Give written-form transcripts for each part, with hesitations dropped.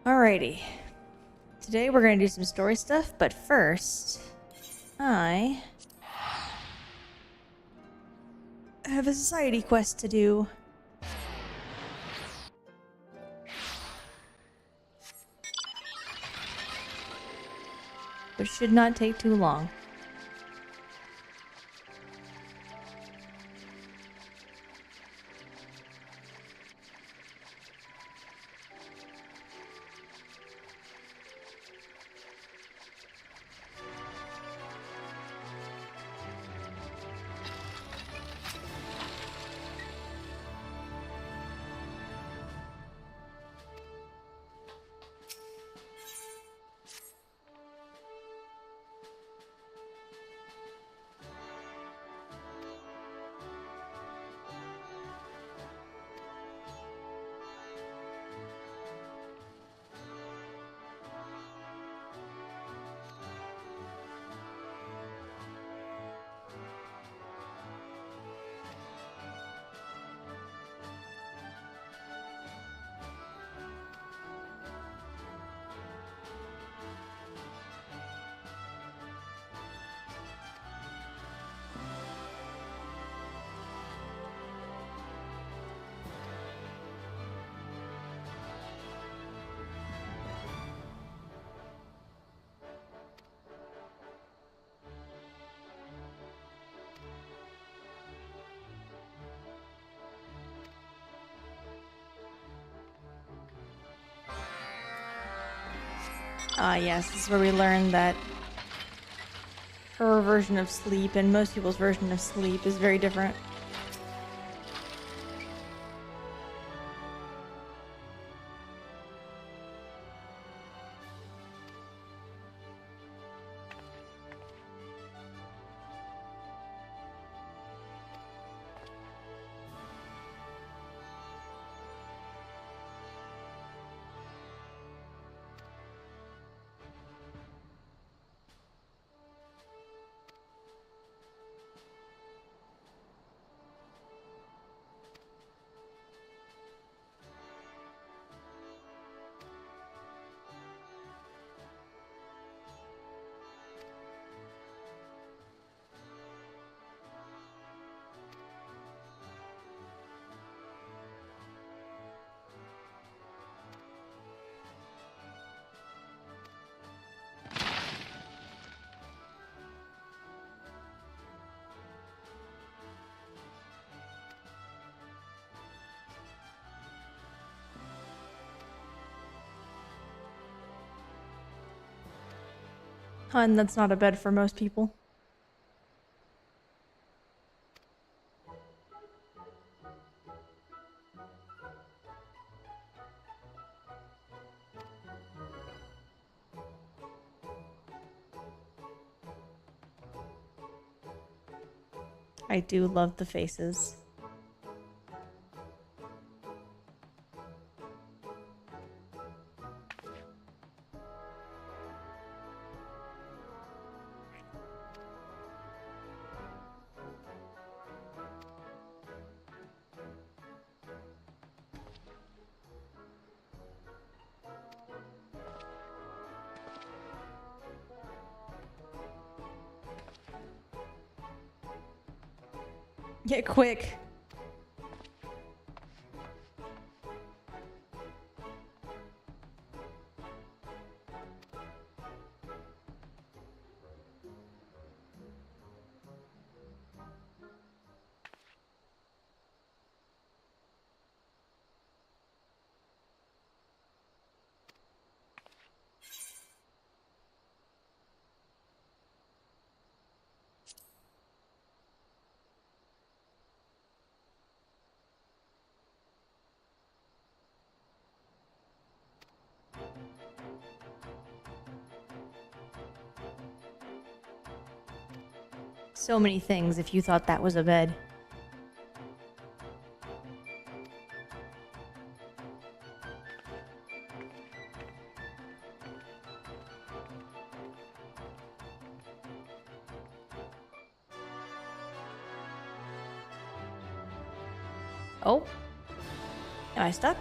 Alrighty. Today we're going to do some story stuff, but first, I have a society quest to do. Which should not take too long. Ah, yes, this is where we learned that her version of sleep and most people's version of sleep is very different. Hun, that's not a bed for most people. I do love the faces. Get quick. So many things if you thought that was a bed. Oh. Am I stuck?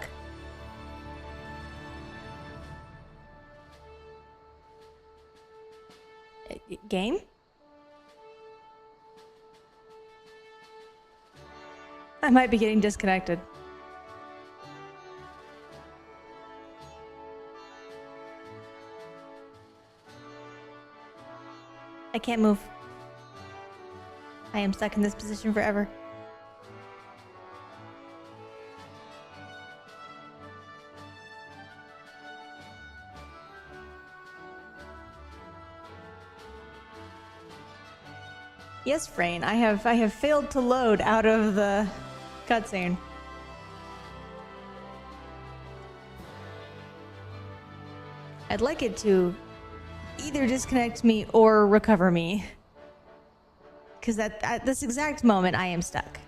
Game? I might be getting disconnected. I can't move. I am stuck in this position forever. Yes, Frain, I have failed to load out of the cutscene. I'd like it to either disconnect me or recover me. Because at this exact moment, I am stuck.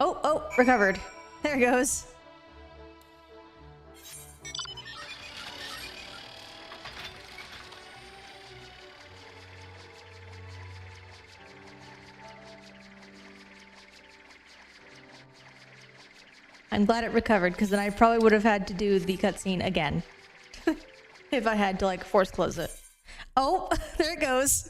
Oh, recovered. There it goes. I'm glad it recovered, because then I probably would have had to do the cutscene again. If I had to, like, force close it. Oh, there it goes.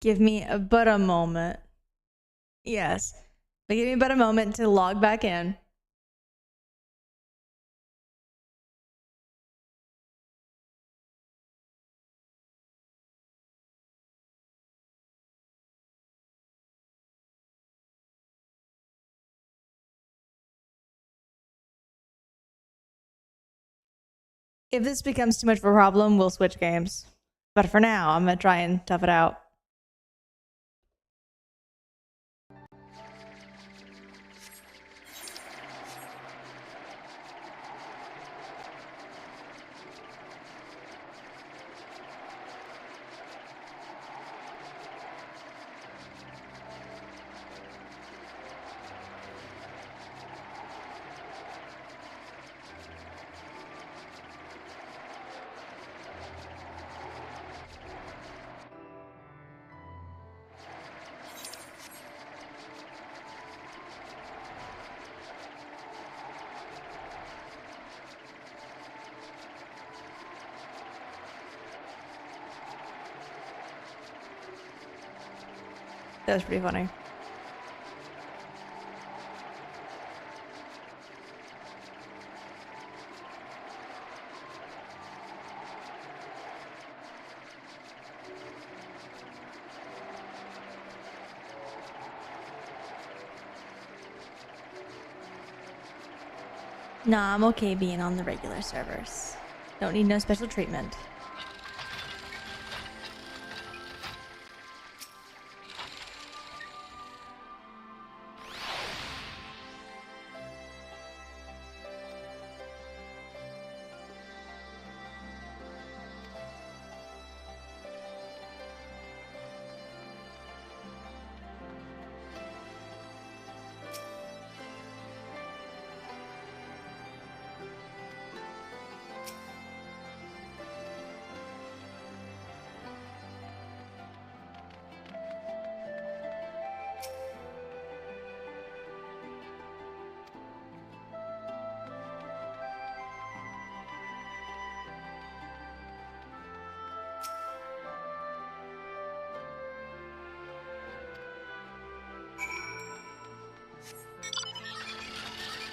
Give me but a moment. Yes. But give me but a moment to log back in. If this becomes too much of a problem, we'll switch games. But for now, I'm gonna try and tough it out. That was pretty funny. Nah, I'm okay being on the regular servers. Don't need no special treatment.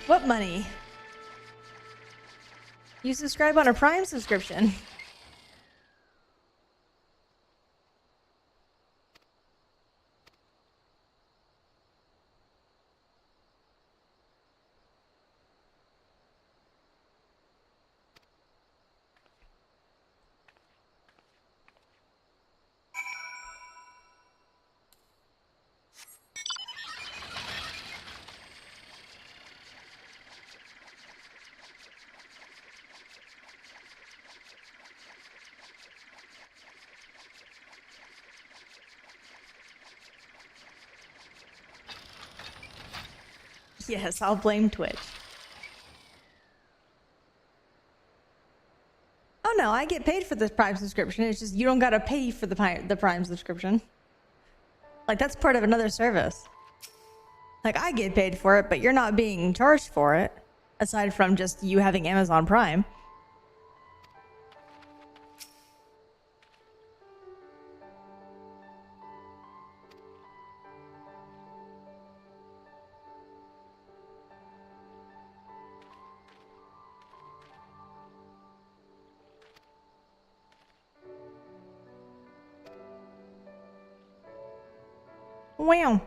What money? You subscribe on a Prime subscription. Yes, I'll blame Twitch. Oh no. I get paid for this Prime subscription. It's just you don't gotta pay for the Prime subscription. Like, that's part of another service. Like, I get paid for it, but you're not being charged for it. Aside from just you having Amazon Prime. Wow.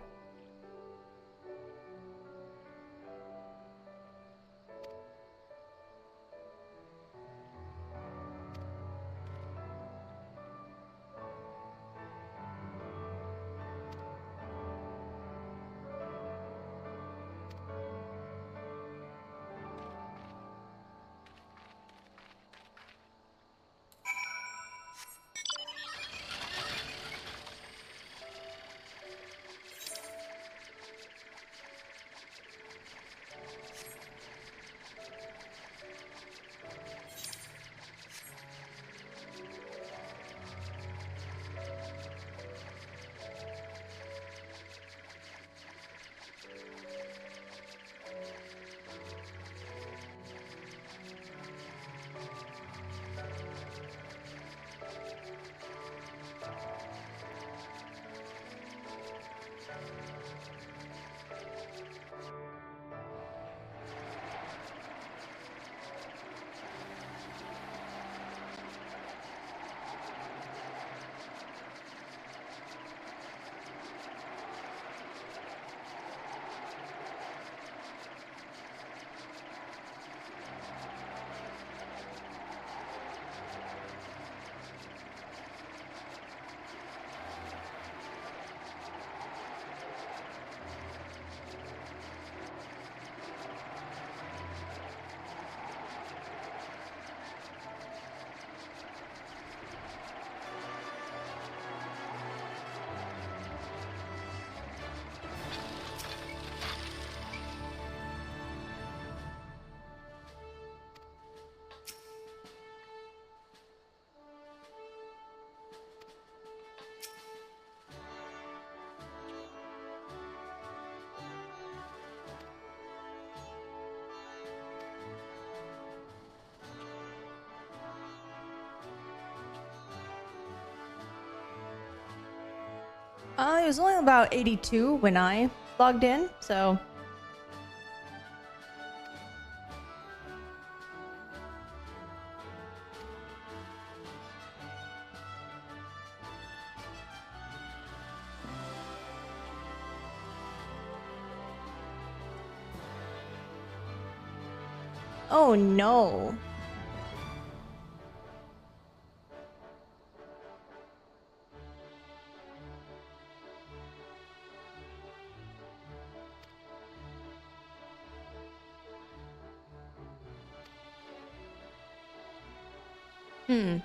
It was only about 82 when I logged in, so... Oh no. Hmm.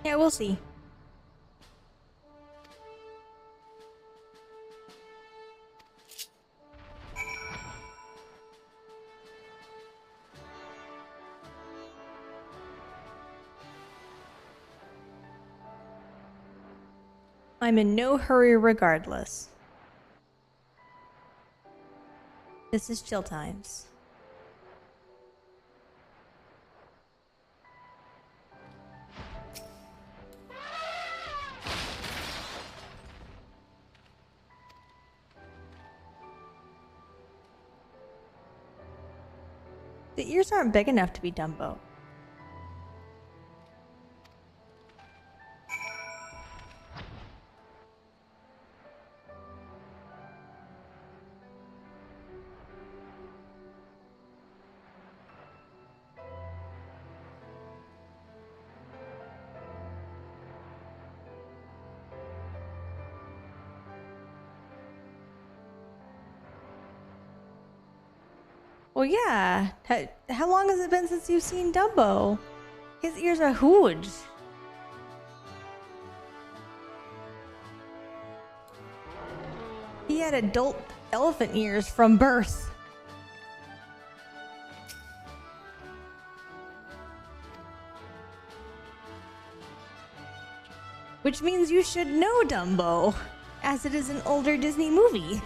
Yeah, we'll see. I'm in no hurry regardless. This is chill times. The ears aren't big enough to be Dumbo. Well, yeah. How long has it been since you've seen Dumbo? His ears are huge. He had adult elephant ears from birth. Which means you should know Dumbo, as it is an older Disney movie.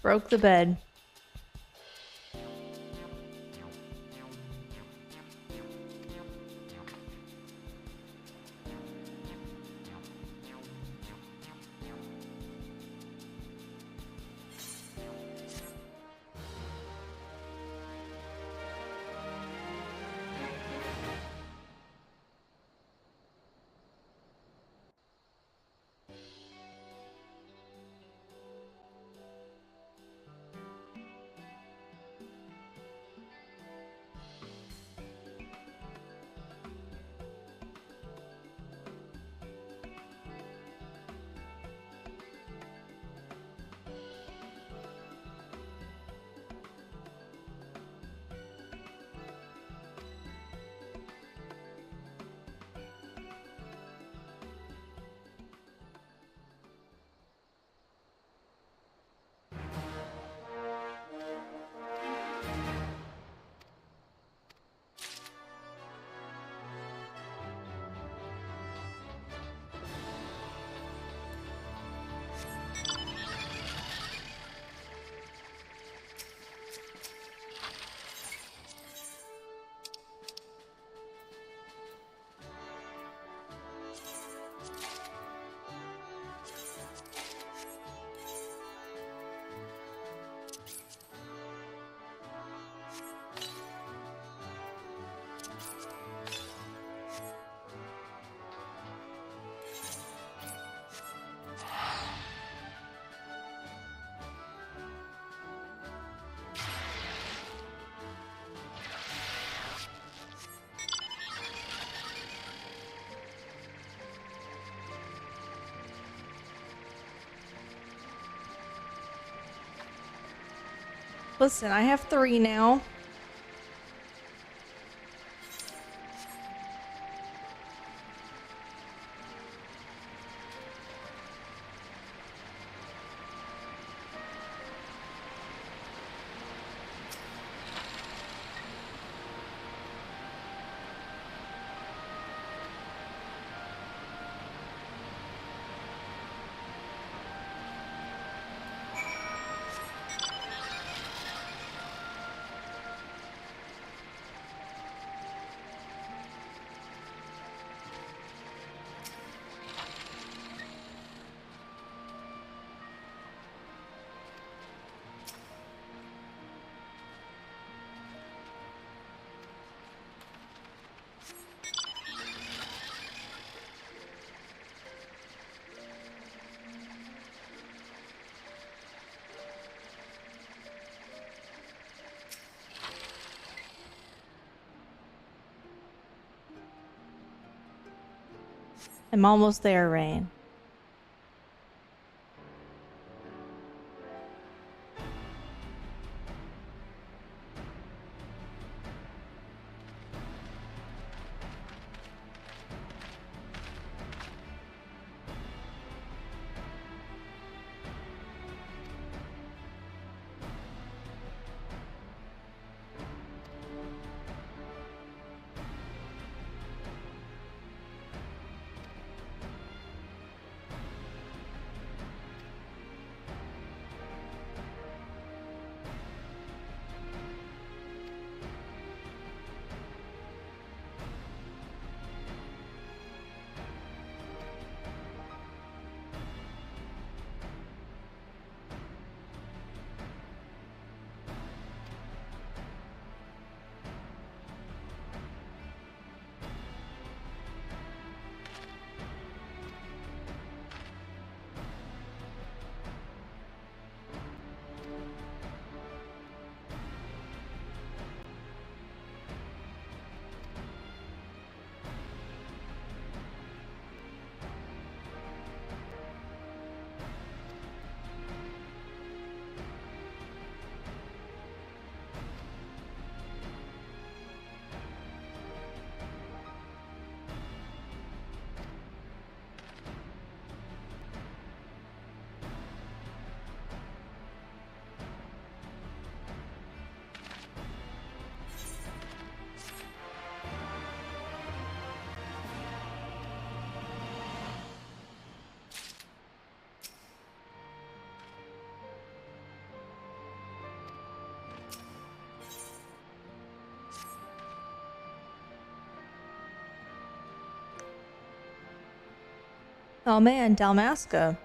Broke the bed. Listen, I have 3 now. I'm almost there, Rain. Oh man, Dalmasca.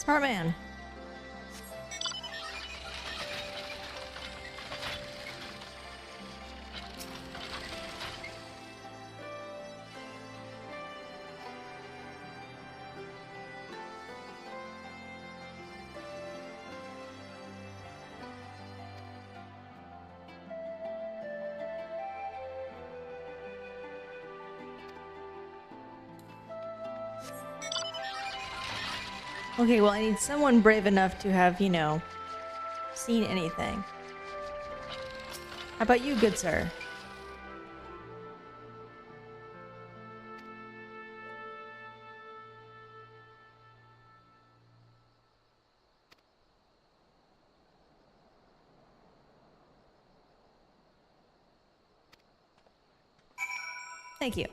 Smart man. Okay, well, I need someone brave enough to have, you know, seen anything. How about you, good sir? Thank you.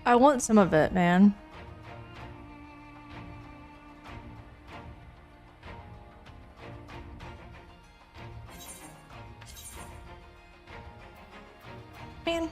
I want some of it, man. Man.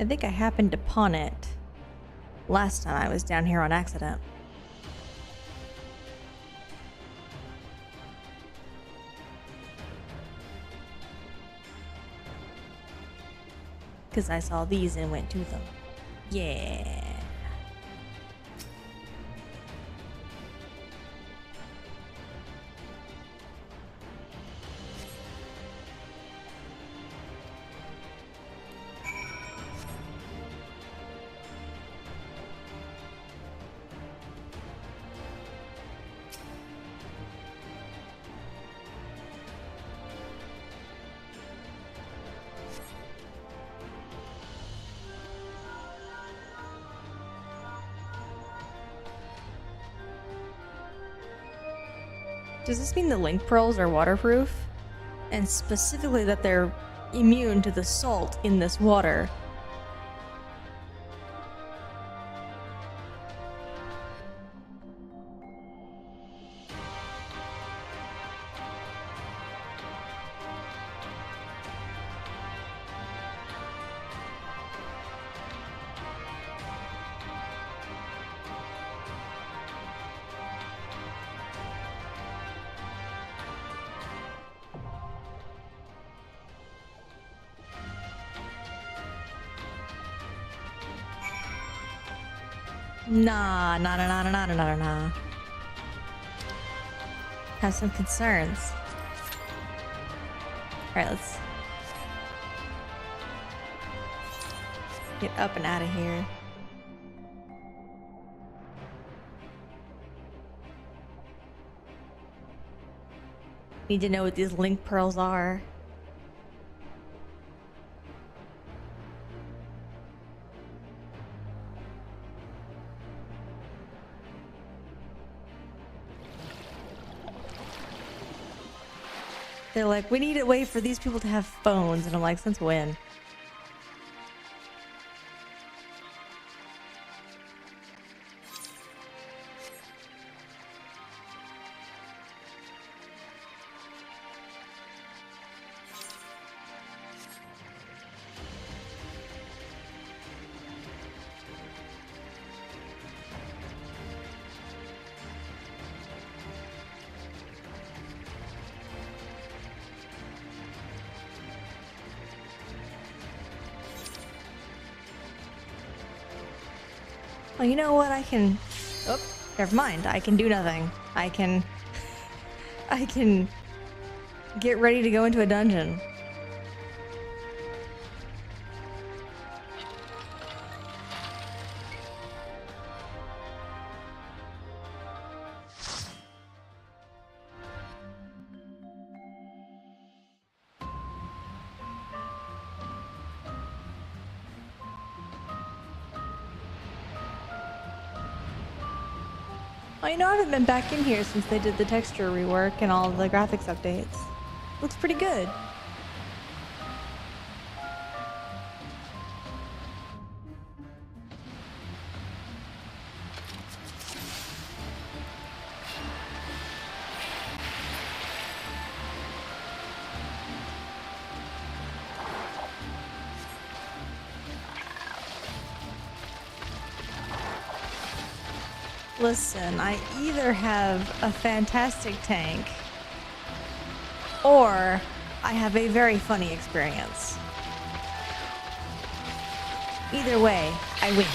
I think I happened upon it last time I was down here on accident. Because I saw these and went to them. Yeah. Does this mean the link pearls are waterproof? And specifically that they're immune to the salt in this water? Nah. Have some concerns. Alright, let's get up and out of here. Need to know what these link pearls are. They're like, we need a way for these people to have phones. And I'm like, since when? Well, you know what? I can... Oh, never mind. I can do nothing. I can get ready to go into a dungeon. Well, you know, I haven't been back in here since they did the texture rework and all the graphics updates. Looks pretty good. Listen, I either have a fantastic tank or I have a very funny experience. Either way, I win.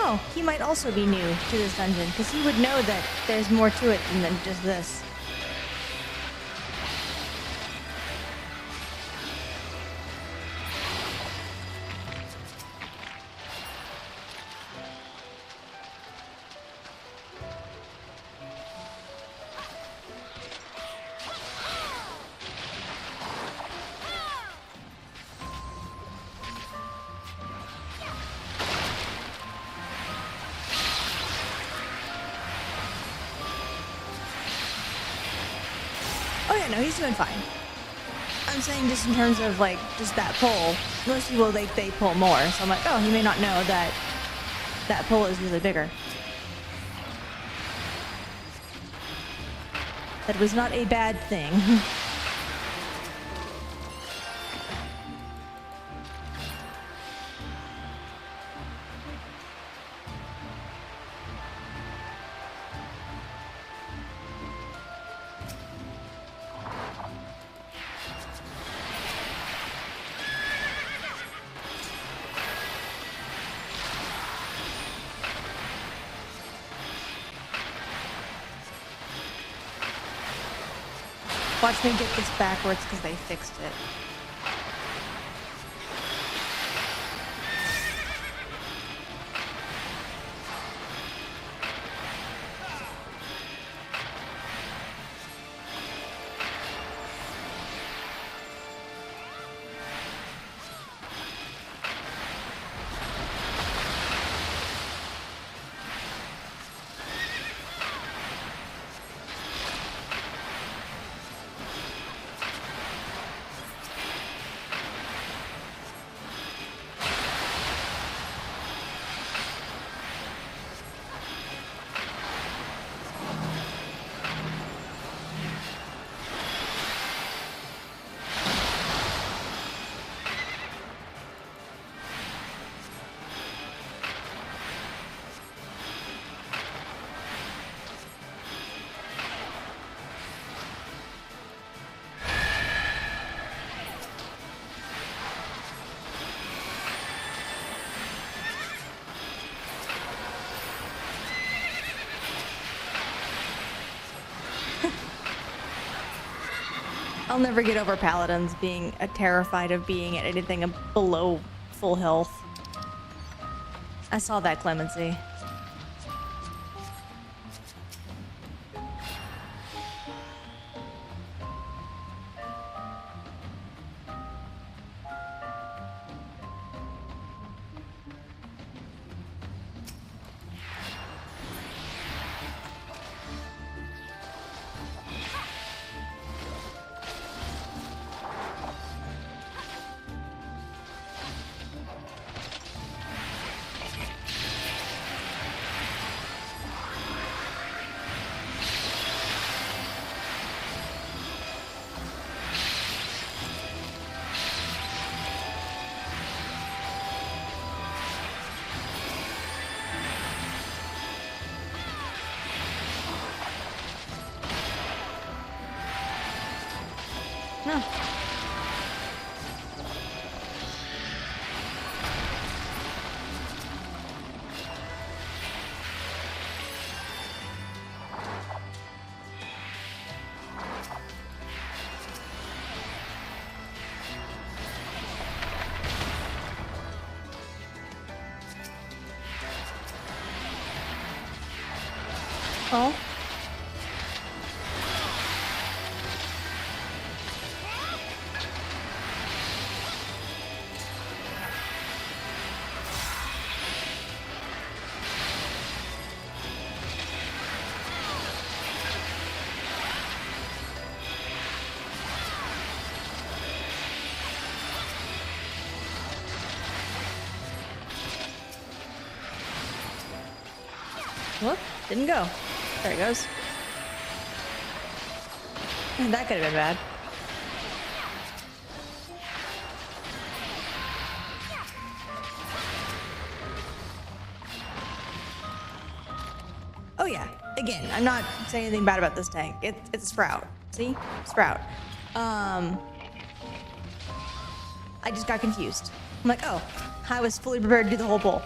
Oh, he might also be new to this dungeon, because he would know that there's more to it than just this. Oh yeah, no, he's doing fine. I'm saying just in terms of like just that pull. Most people they pull more, so I'm like, oh, he may not know that that pull is really bigger. That was not a bad thing. Watch me get this backwards because they fixed it. I'll never get over paladins being terrified of being at anything below full health. I saw that, Clemency. No. Oh. Whoop, didn't go. There it goes. That could have been bad. Oh yeah, again, I'm not saying anything bad about this tank. It's a Sprout. See? Sprout. I just got confused. I'm like, oh, I was fully prepared to do the whole pull.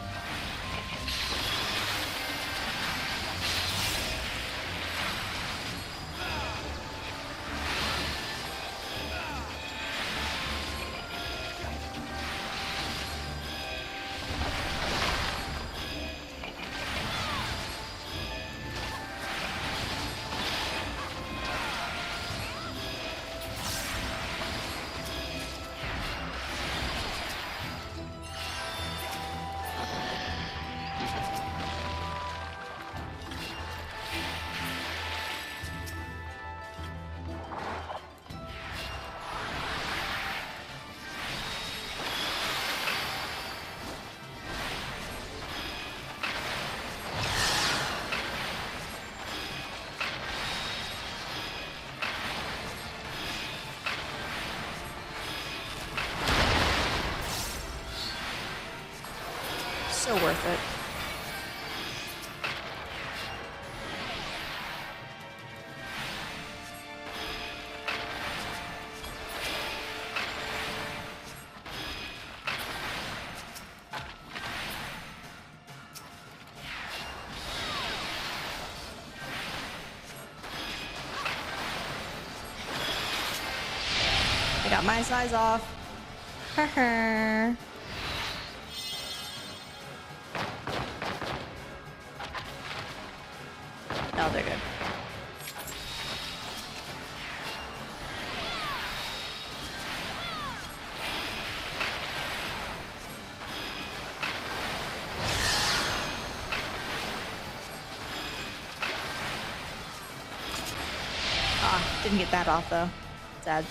So worth it. I got my size off. Oh, they're good. Ah, didn't get that off though. Sad.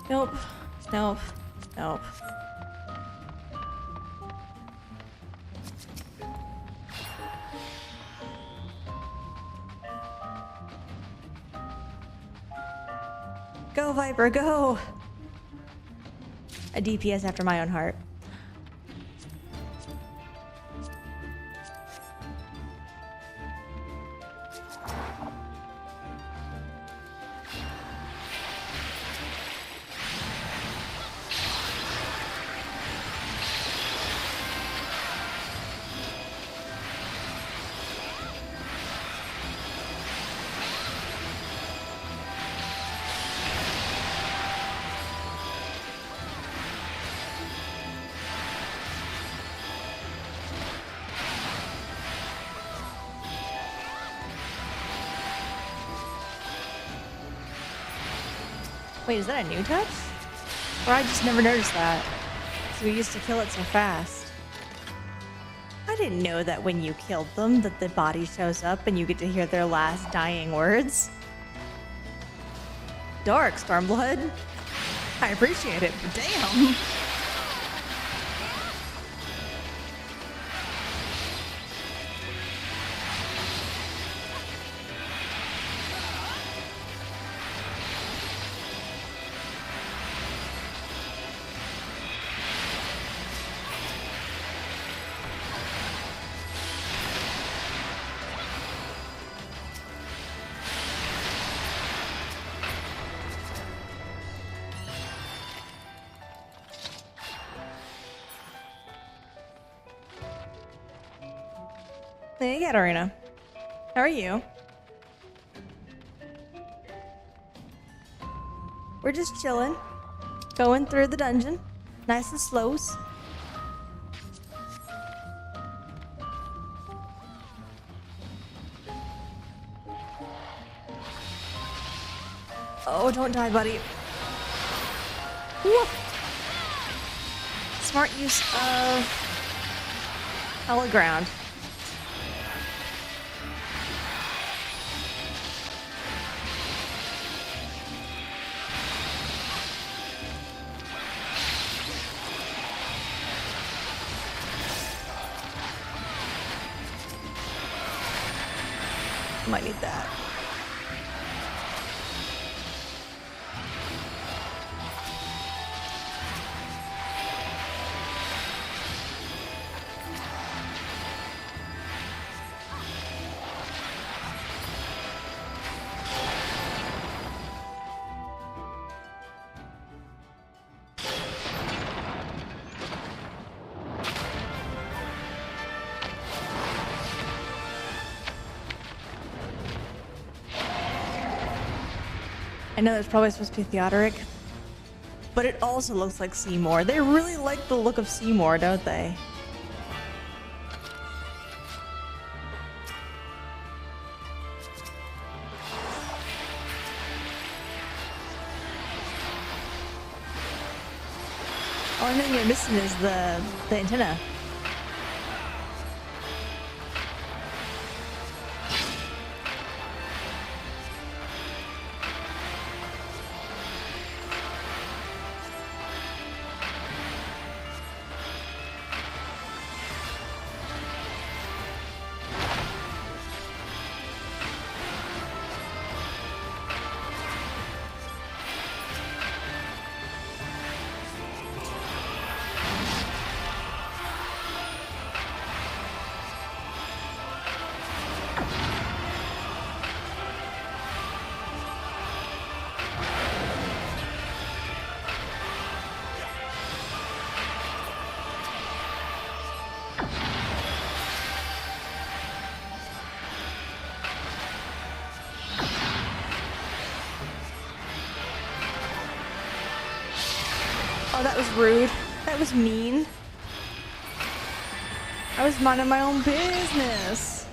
Nope. Nope. Nope. Go, Viper, go! A DPS after my own heart. Wait, is that a new touch? Or I just never noticed that. So we used to kill it so fast. I didn't know that when you killed them, that the body shows up and you get to hear their last dying words. Dark, Stormblood. I appreciate it, but damn. Hey, Katarina. How are you? We're just chilling. Going through the dungeon. Nice and slows. Oh, don't die, buddy. Woof. Smart use of Hollow Ground. Might need that. I know it's probably supposed to be Theodoric, but it also looks like Seymour. They really like the look of Seymour, don't they? Only thing you're missing is the antenna. Oh, that was rude. That was mean. I was minding my own business.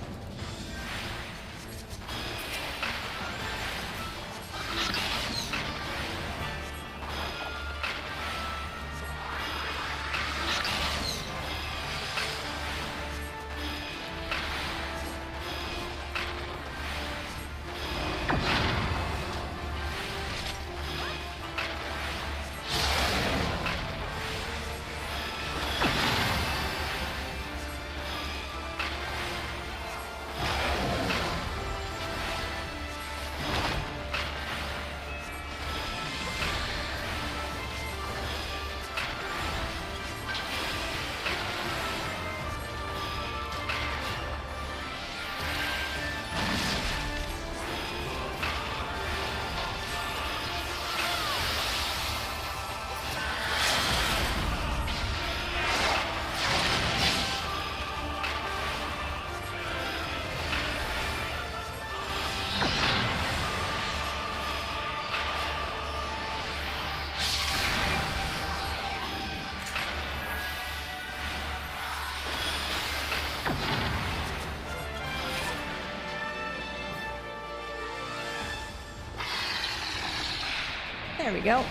There we go.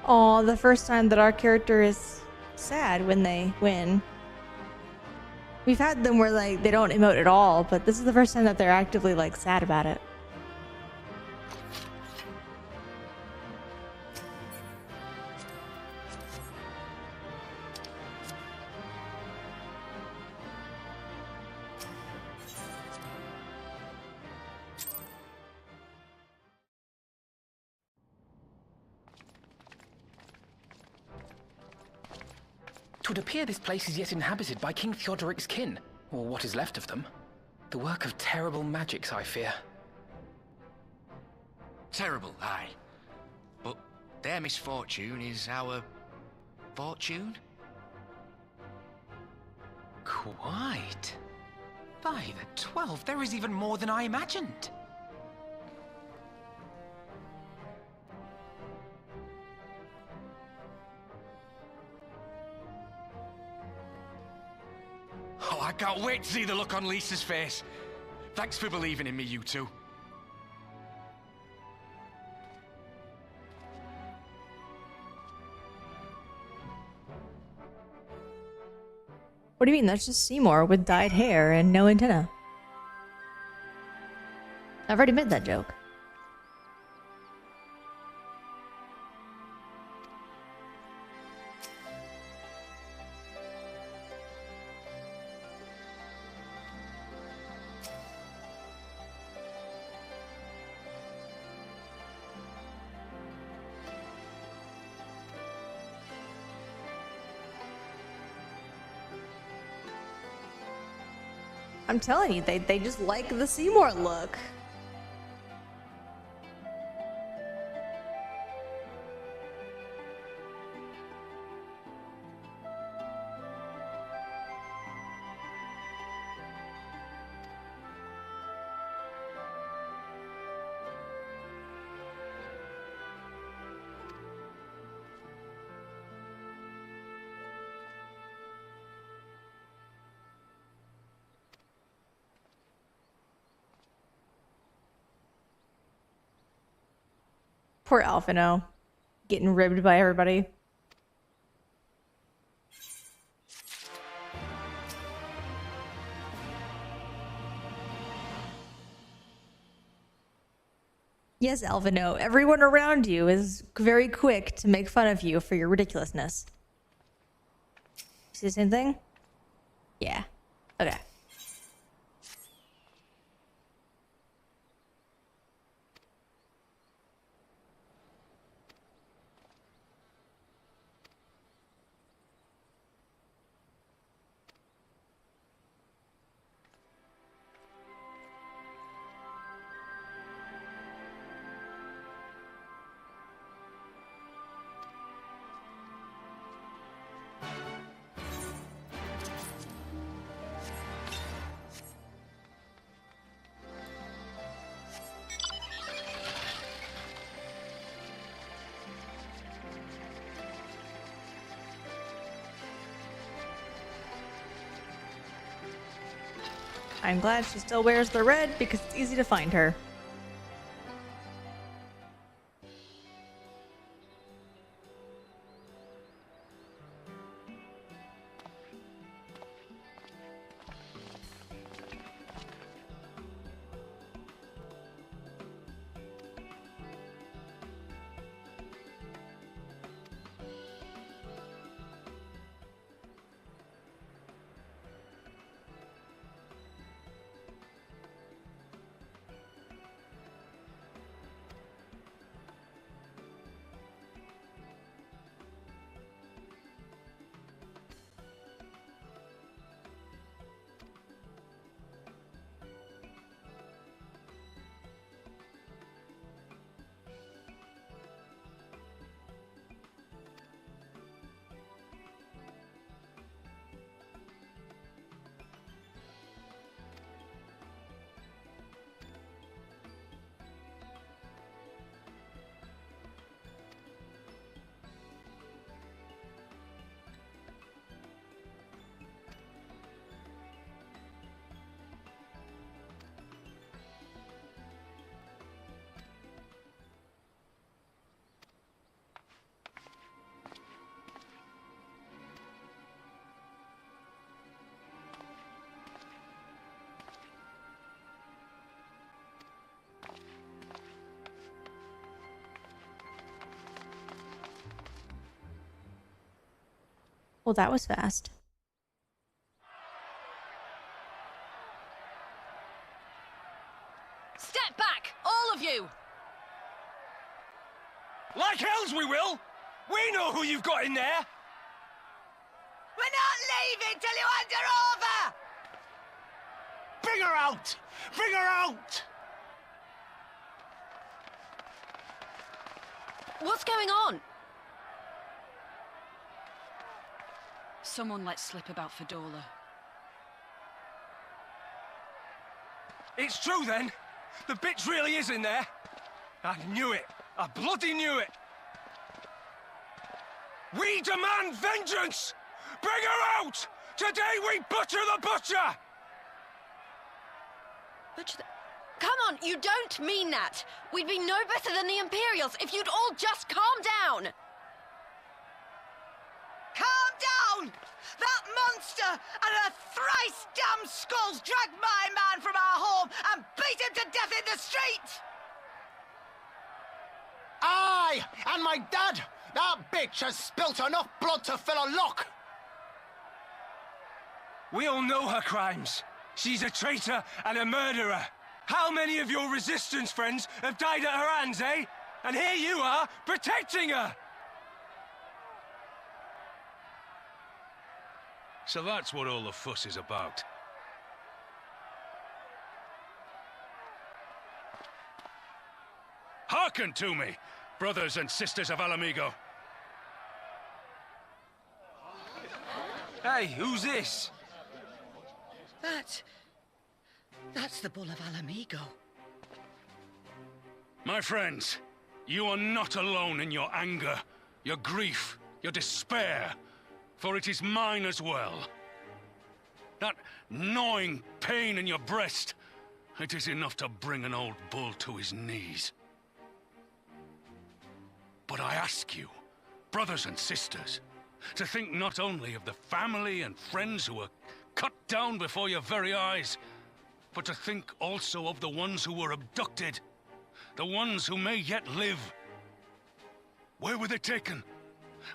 Oh, the first time that our character is sad when they win. We've had them where like they don't emote at all, but this is the first time that they're actively like sad about it. It would appear this place is yet inhabited by King Theodoric's kin, or what is left of them. The work of terrible magics, I fear. Terrible, aye. But their misfortune is our fortune? Quite. By the 12, there is even more than I imagined. Oh, I can't wait to see the look on Lisa's face. Thanks for believing in me, you two. What do you mean? That's just Seymour with dyed hair and no antenna. I've already made that joke. I'm telling you, they just like the Seymour look. Poor Alphino, getting ribbed by everybody. Yes, Alphino, everyone around you is very quick to make fun of you for your ridiculousness. See the same thing? Yeah. Okay. I'm glad she still wears the red because it's easy to find her. Well, that was fast. Step back, all of you! Like hells we will! We know who you've got in there! We're not leaving till you hand her over! Bring her out! Bring her out! What's going on? Someone let slip about Fedora. It's true then! The bitch really is in there! I knew it! I bloody knew it! We demand vengeance! Bring her out! Today we butcher the butcher! Come on, you don't mean that! We'd be no better than the Imperials if you'd all just calm down! Calm down! That monster and her thrice damned skulls dragged my man from our home and beat him to death in the street! Aye, and my dad! That bitch has spilt enough blood to fill a lock! We all know her crimes. She's a traitor and a murderer. How many of your resistance friends have died at her hands, eh? And here you are, protecting her! So that's what all the fuss is about. Hearken to me, brothers and sisters of Alamigo. Hey, who's this? That's the Bull of Alamigo. My friends, you are not alone in your anger, your grief, your despair, for it is mine as well. That gnawing pain in your breast, it is enough to bring an old bull to his knees. But I ask you, brothers and sisters, to think not only of the family and friends who were cut down before your very eyes, but to think also of the ones who were abducted, the ones who may yet live. Where were they taken?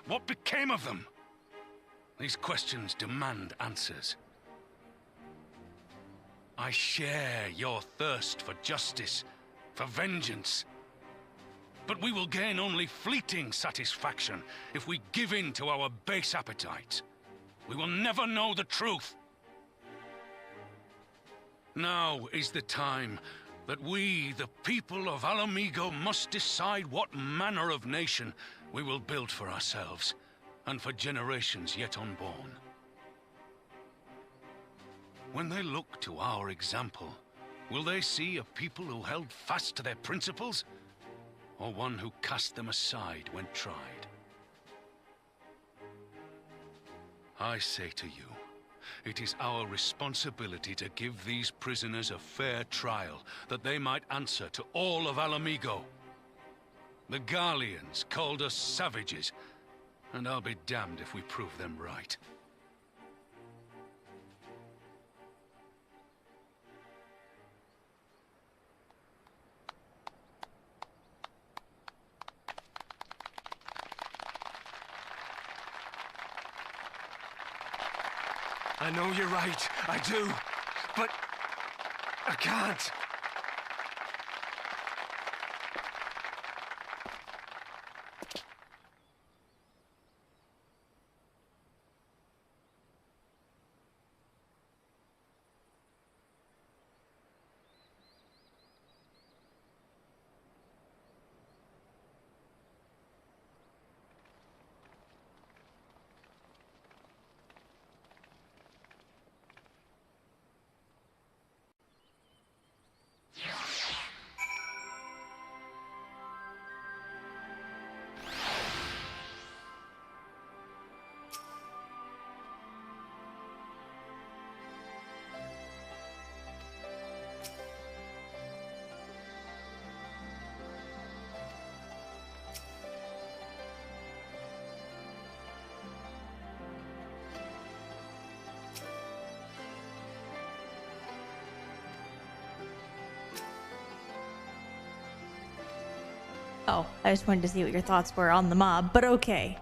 What became of them? These questions demand answers. I share your thirst for justice, for vengeance. But we will gain only fleeting satisfaction if we give in to our base appetites. We will never know the truth. Now is the time that we, the people of Alamigo, must decide what manner of nation we will build for ourselves and for generations yet unborn. When they look to our example, will they see a people who held fast to their principles, or one who cast them aside when tried? I say to you, it is our responsibility to give these prisoners a fair trial, that they might answer to all of Alamigo. The Garleans called us savages, and I'll be damned if we prove them right. I know you're right, I do, but I can't. Oh, I just wanted to see what your thoughts were on the mob, but okay.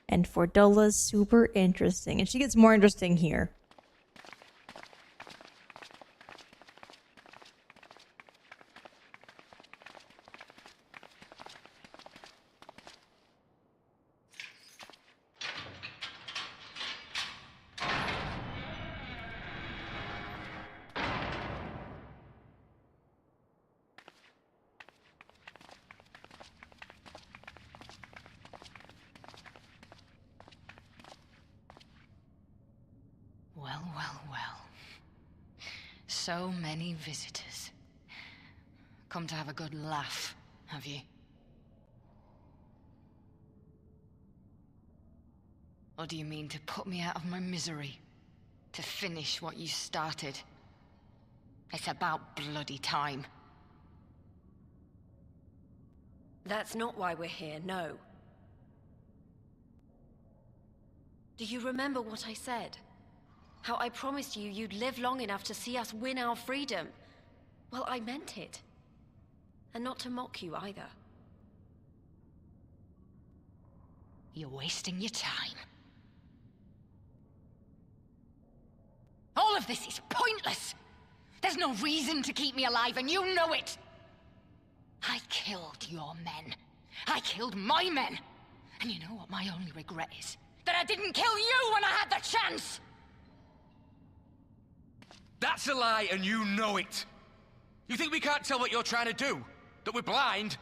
And Fordola's super interesting. And she gets more interesting here. Well, well, well. So many visitors. Come to have a good laugh, have you? Or do you mean to put me out of my misery? To finish what you started? It's about bloody time. That's not why we're here, no. Do you remember what I said? How I promised you you'd live long enough to see us win our freedom? Well, I meant it. And not to mock you either. You're wasting your time. All of this is pointless! There's no reason to keep me alive, and you know it! I killed your men. I killed my men! And you know what my only regret is? That I didn't kill you when I had the chance! That's a lie, and you know it. You think we can't tell what you're trying to do? That we're blind?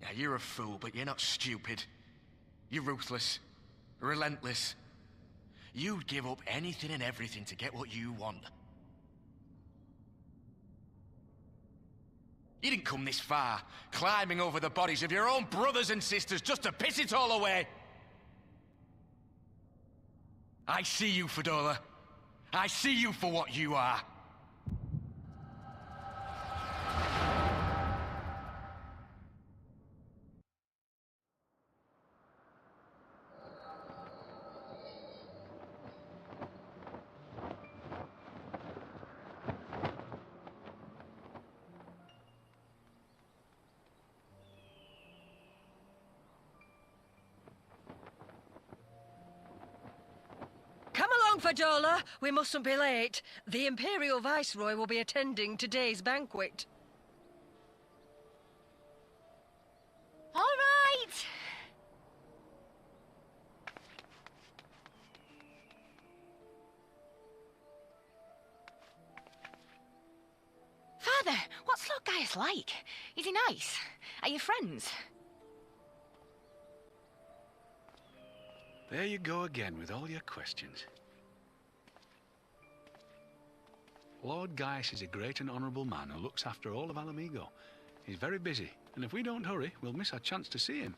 Yeah, you're a fool, but you're not stupid. You're ruthless. Relentless. You'd give up anything and everything to get what you want. You didn't come this far, climbing over the bodies of your own brothers and sisters just to piss it all away. I see you, Fordola. I see you for what you are. Come along, Fordola. We mustn't be late. The Imperial Viceroy will be attending today's banquet. All right! Father, what's Lord Gaius like? Is he nice? Are you friends? There you go again with all your questions. Lord Gaius is a great and honourable man who looks after all of Alamigo. He's very busy, and if we don't hurry, we'll miss our chance to see him.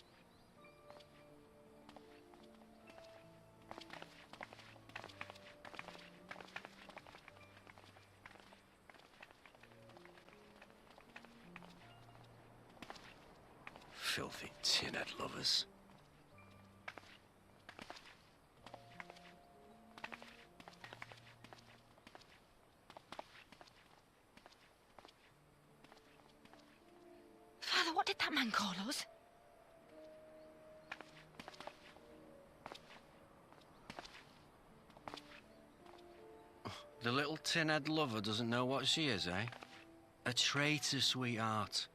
Filthy tin-head lovers. Father, what did that man call us? The little tin-head lover doesn't know what she is, eh? A traitor, sweetheart.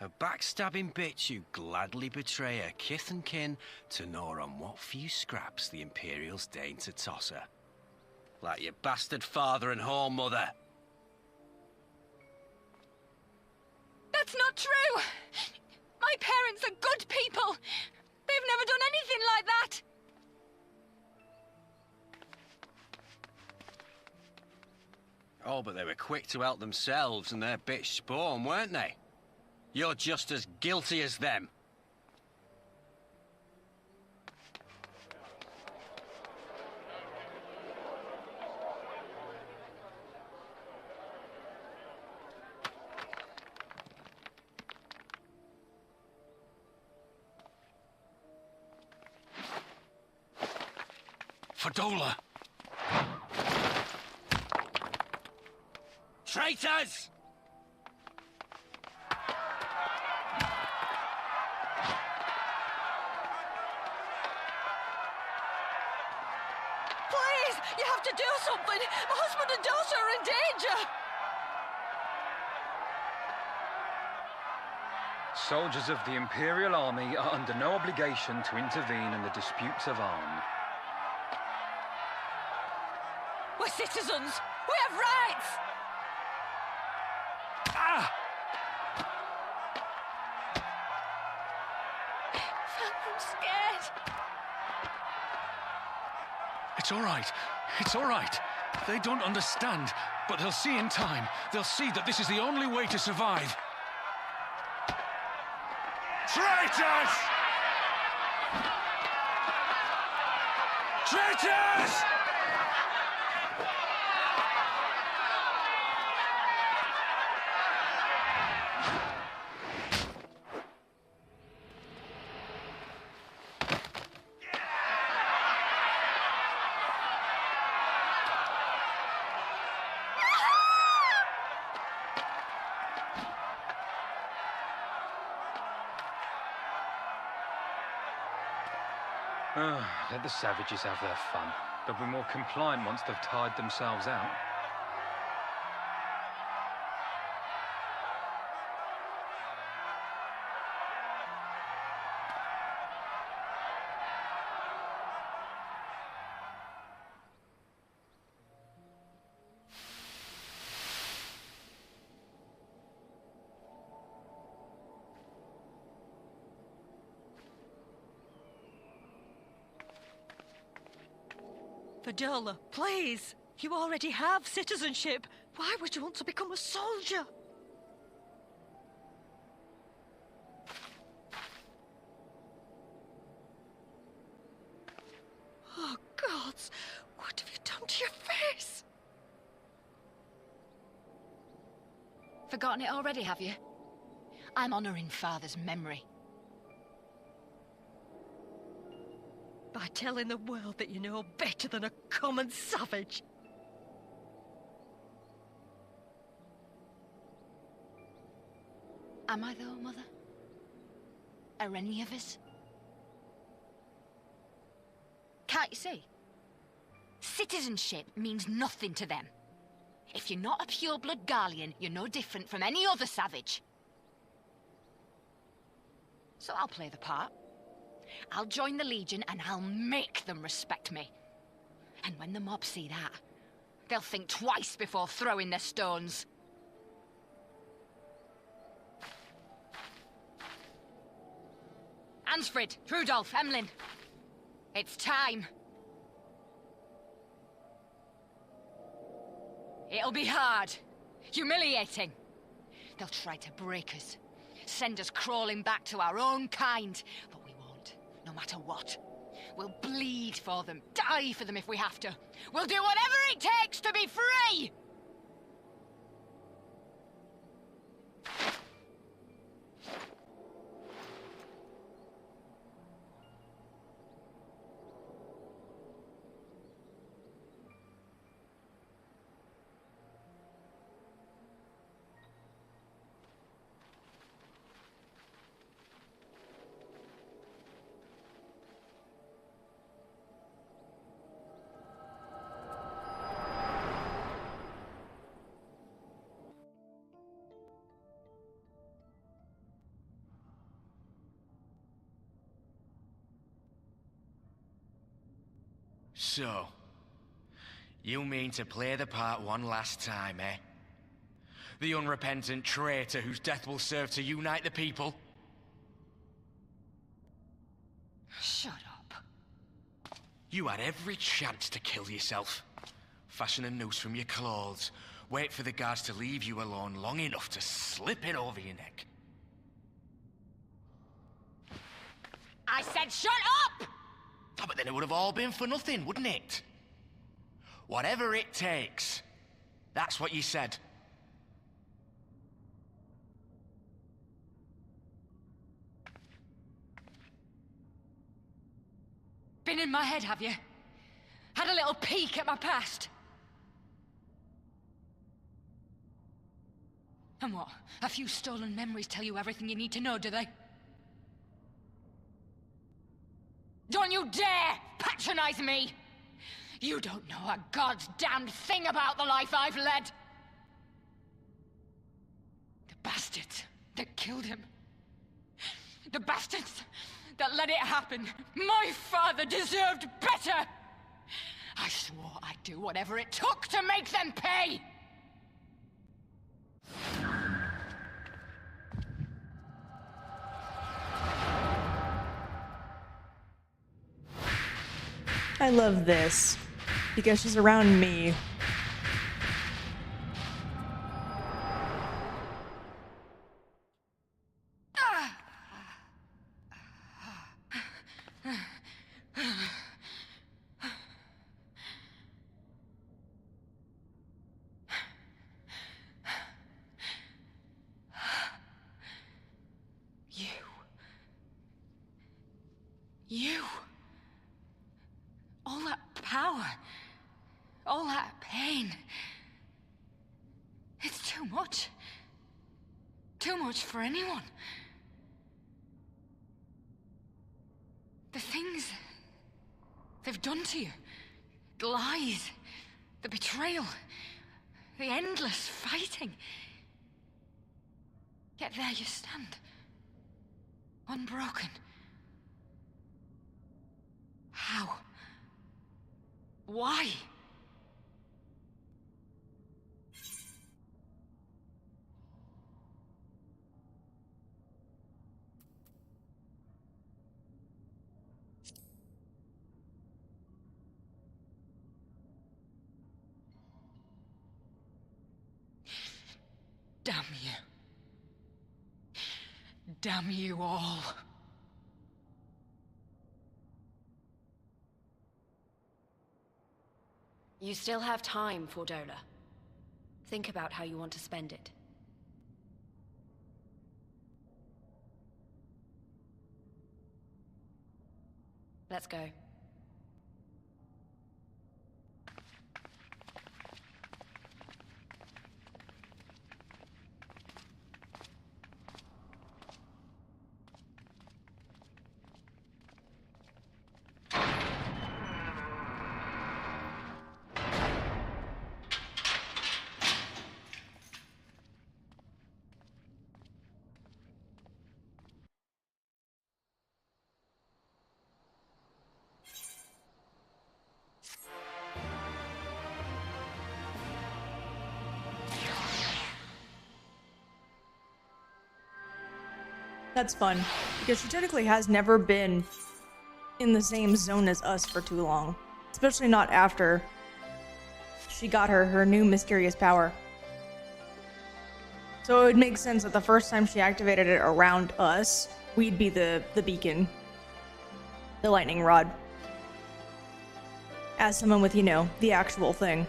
A backstabbing bitch who'd gladly betray her kith and kin to gnaw on what few scraps the Imperials deign to toss her. Like your bastard father and whore mother. That's not true! My parents are good people! They've never done anything like that! Oh, but they were quick to help themselves and their bitch spawn, weren't they? You're just as guilty as them. Fordola! Traitors! have to do something! My husband and daughter are in danger! Soldiers of the Imperial Army are under no obligation to intervene in the disputes of arms. We're citizens! We have rights! Ah! I'm scared. It's all right. It's all right. They don't understand, but they'll see in time. They'll see that this is the only way to survive. Traitors! Traitors! Let the savages have their fun. They'll be more compliant once they've tired themselves out. Vidola, please! You already have citizenship. Why would you want to become a soldier? Oh, gods! What have you done to your face? Forgotten it already, have you? I'm honoring Father's memory. By telling the world that you know better than a common savage. Am I though, Mother? Are any of us? Can't you see? Citizenship means nothing to them. If you're not a pure-blood Garlean, you're no different from any other savage. So I'll play the part. I'll join the Legion and I'll make them respect me. And when the mob see that, they'll think twice before throwing their stones. Ansfrid, Rudolph, Emlyn. It's time. It'll be hard. Humiliating. They'll try to break us. Send us crawling back to our own kind. But we won't, no matter what. We'll bleed for them, die for them if we have to. We'll do whatever it takes to be free! So, you mean to play the part one last time, eh? The unrepentant traitor whose death will serve to unite the people? Shut up. You had every chance to kill yourself. Fashion a noose from your clothes. Wait for the guards to leave you alone long enough to slip it over your neck. I said shut up! Oh, but then it would have all been for nothing, wouldn't it? Whatever it takes. That's what you said. Been in my head, have you? Had a little peek at my past? And what? A few stolen memories tell you everything you need to know, do they? Don't you dare patronize me! You don't know a goddamn thing about the life I've led. The bastards that killed him. The bastards that let it happen. My father deserved better. I swore I'd do whatever it took to make them pay. I love this because she's around me. You. All that power. All that pain. It's too much. Too much for anyone. The things they've done to you. The lies. The betrayal. The endless fighting. Yet there you stand. Unbroken. How? Why? Damn you. Damn you all. You still have time, Fordola. Think about how you want to spend it. Let's go. That's fun, because she technically has never been in the same zone as us for too long. Especially not after she got her new mysterious power. So it would make sense that the first time she activated it around us, we'd be the beacon. The lightning rod. As someone with, you know, the actual thing.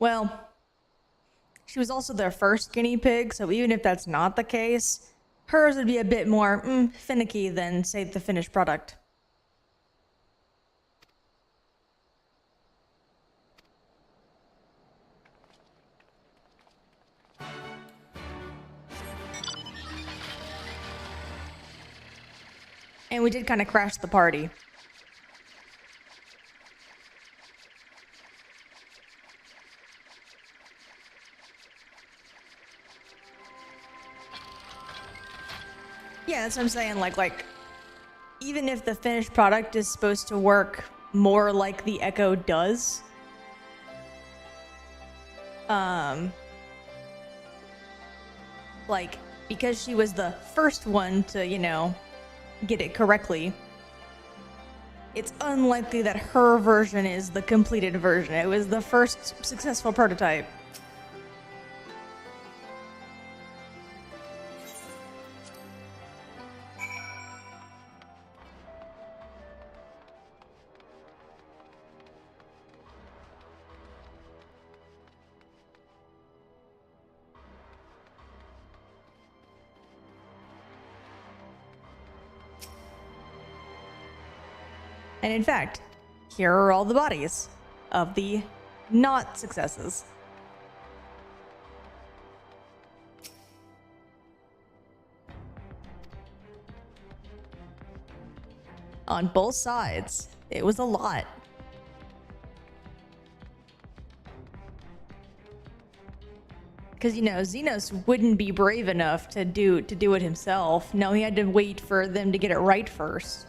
Well, she was also their first guinea pig, so even if that's not the case, hers would be a bit more finicky than, say, the finished product. And we did kind of crash the party. Yeah, that's what I'm saying. Like, even if the finished product is supposed to work more like the Echo does, like, because she was the first one to, you know, get it correctly, it's unlikely that her version is the completed version. It was the first successful prototype. And in fact, here are all the bodies of the not successes. On both sides. It was a lot. Because, you know, Xenos wouldn't be brave enough to do it himself. No, he had to wait for them to get it right first.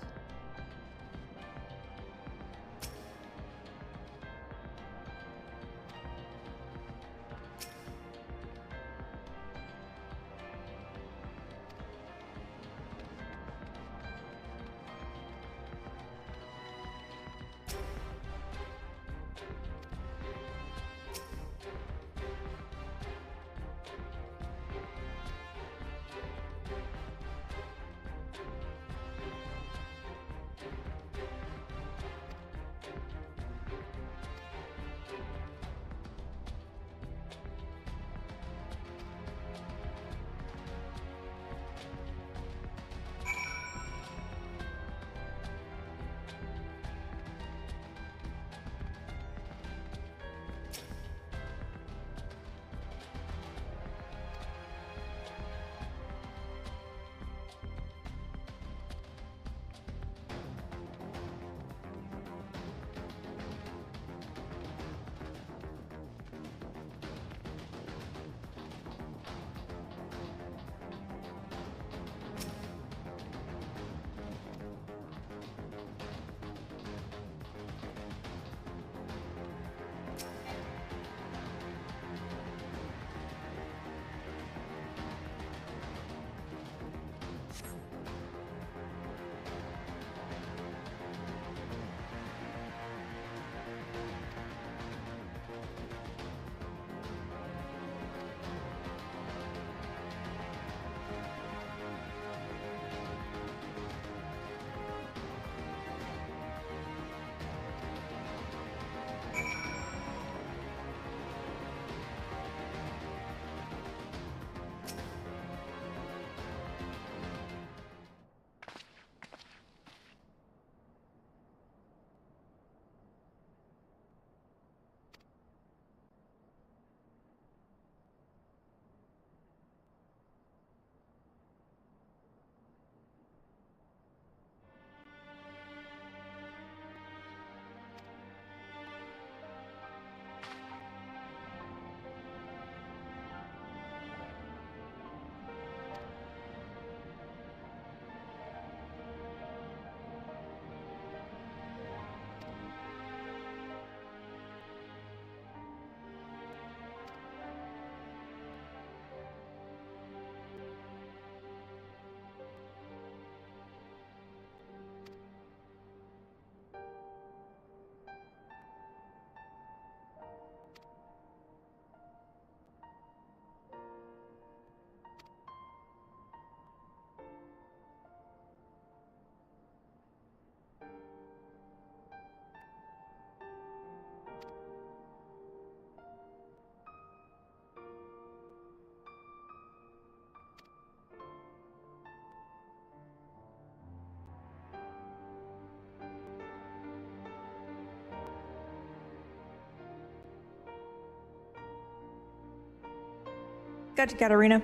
Gotcha, Katarina.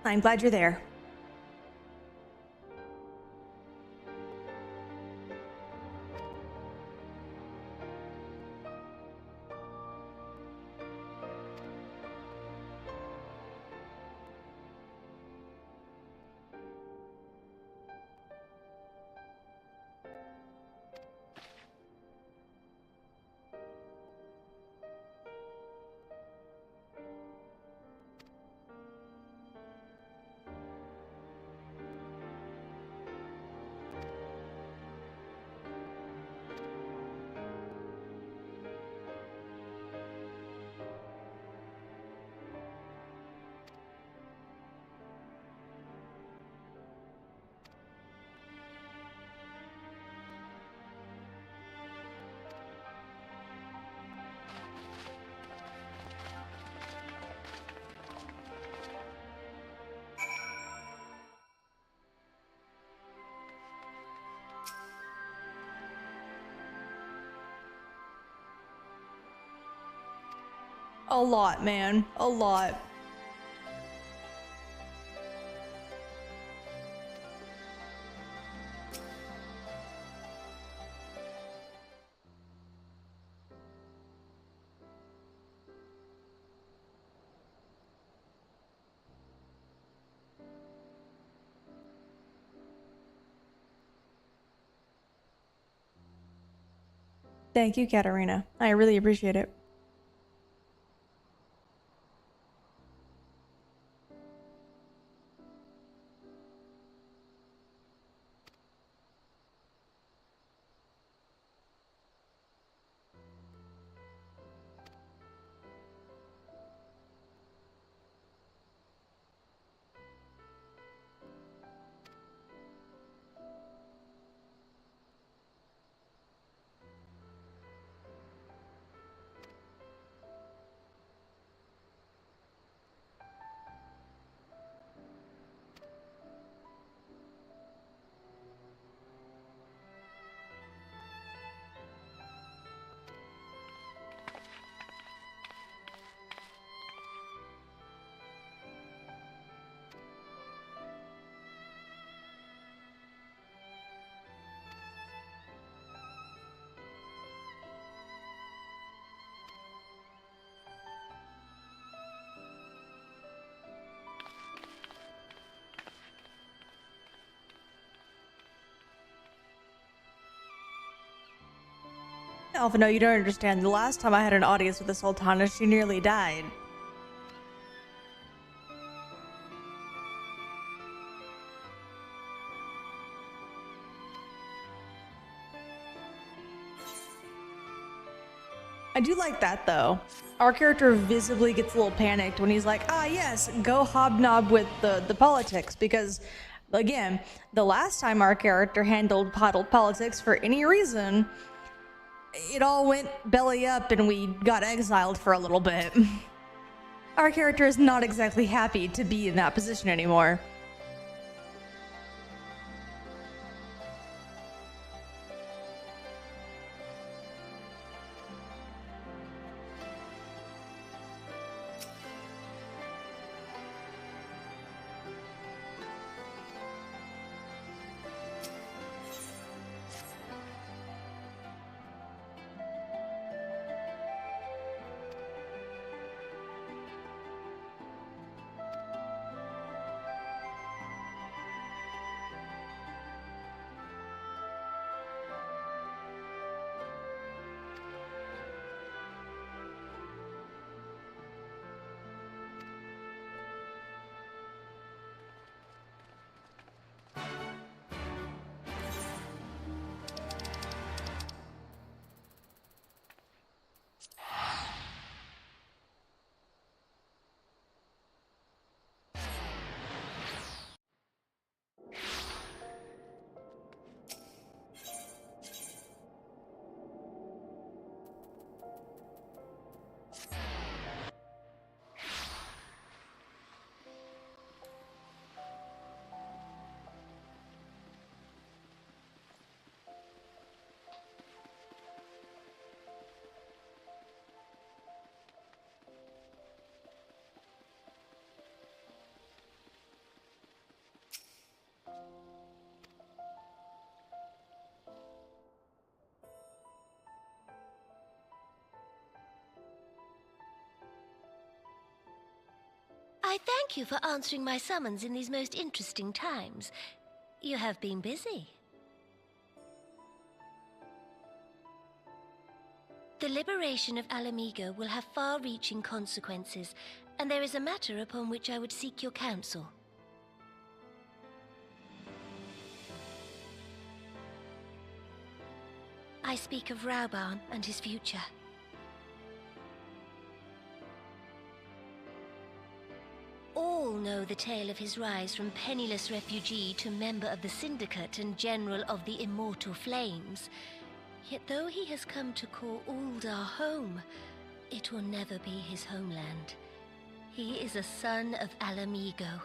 I'm glad you're there. A lot, man. A lot. Thank you, Katarina. I really appreciate it. Alpha, no, you don't understand. The last time I had an audience with the Sultana, she nearly died. I do like that, though. Our character visibly gets a little panicked when he's like, ah, yes, go hobnob with the politics, because, again, the last time our character handled politics for any reason, it all went belly up and we got exiled for a little bit. Our character is not exactly happy to be in that position anymore. I thank you for answering my summons in these most interesting times. You have been busy. The liberation of Alamigo will have far-reaching consequences, and there is a matter upon which I would seek your counsel. I speak of Rauban and his future. All know the tale of his rise from penniless refugee to member of the Syndicate and General of the Immortal Flames. Yet though he has come to call Uldar home, it will never be his homeland. He is a son of Alamigo.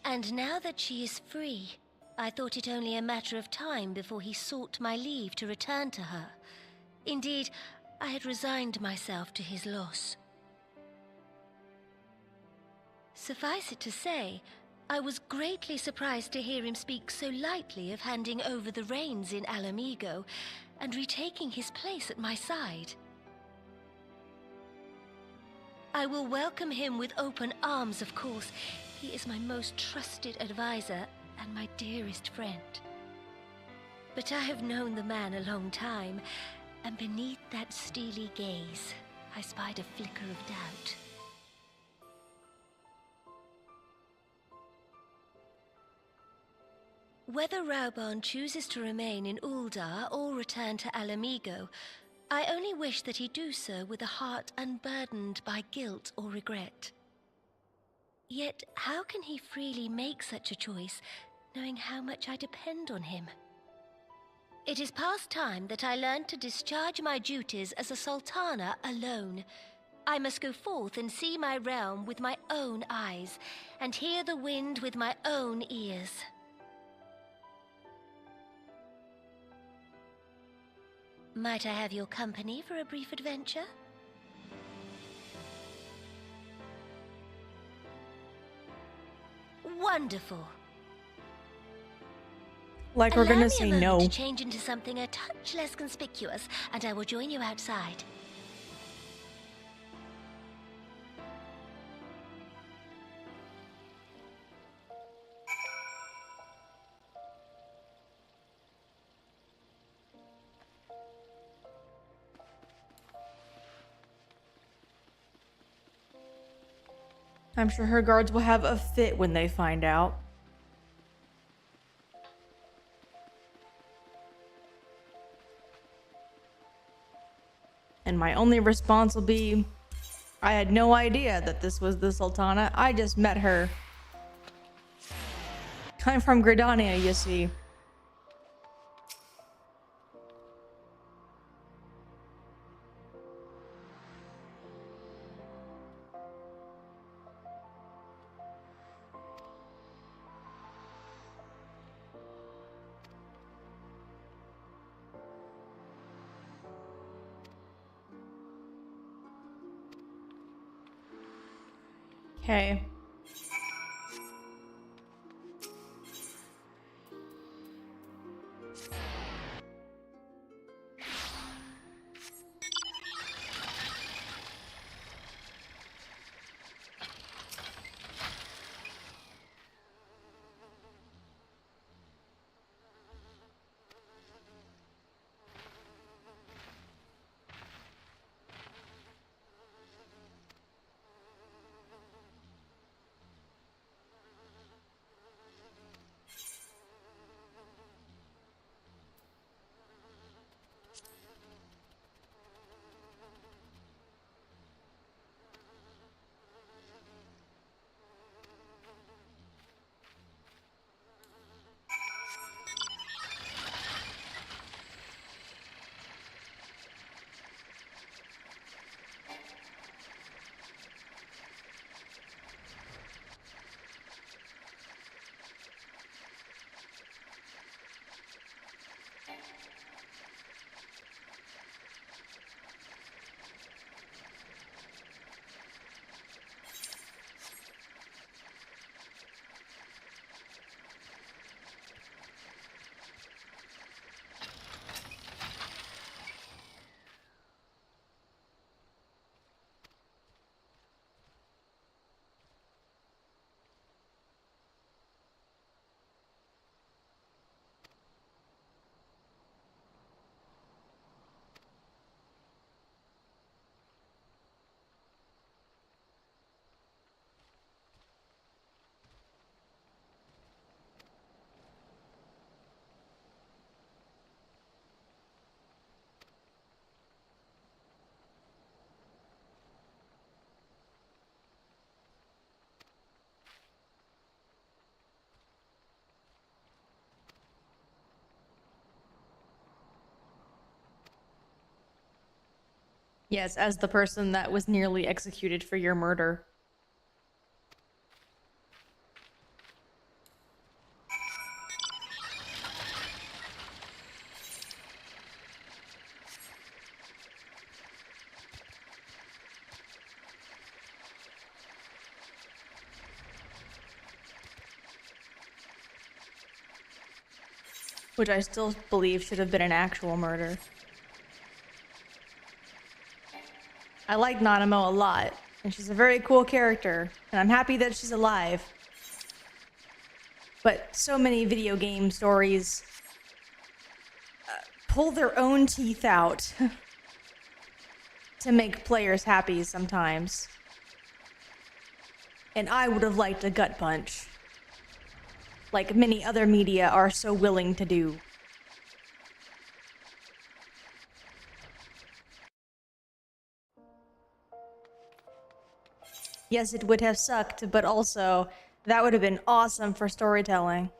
And now that she is free, I thought it only a matter of time before he sought my leave to return to her. Indeed, I had resigned myself to his loss. Suffice it to say, I was greatly surprised to hear him speak so lightly of handing over the reins in Alamigo and retaking his place at my side. I will welcome him with open arms, of course. He is my most trusted advisor and my dearest friend. But I have known the man a long time, and beneath that steely gaze, I spied a flicker of doubt. Whether Rauban chooses to remain in Uldar or return to Alamigo, I only wish that he do so with a heart unburdened by guilt or regret. Yet, how can he freely make such a choice, knowing how much I depend on him? It is past time that I learned to discharge my duties as a sultana alone. I must go forth and see my realm with my own eyes, and hear the wind with my own ears. Might I have your company for a brief adventure? Wonderful. Like we're gonna say Allow me a no. moment to change into something a touch less conspicuous, and I will join you outside. I'm sure her guards will have a fit when they find out. And my only response will be, I had no idea that this was the Sultana. I just met her. I'm from Gridania, you see. Okay. Yes, as the person that was nearly executed for your murder. which I still believe should have been an actual murder. I like Nanamo a lot, and she's a very cool character, and I'm happy that she's alive. But so many video game stories pull their own teeth out to make players happy sometimes. And I would have liked a gut punch, like many other media are so willing to do. Yes, it would have sucked, but also, that would have been awesome for storytelling.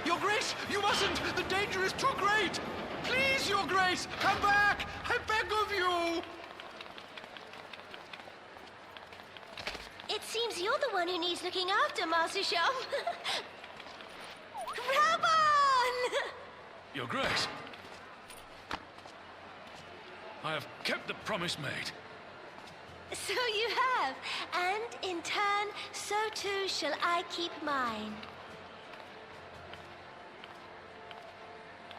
Your Grace, you mustn't! The danger is too great! Please, Your Grace, come back! I beg of you! It seems you're the one who needs looking after, Master Shum. Rabon! Your Grace, I have kept the promise made. So you have, and in turn, so too shall I keep mine.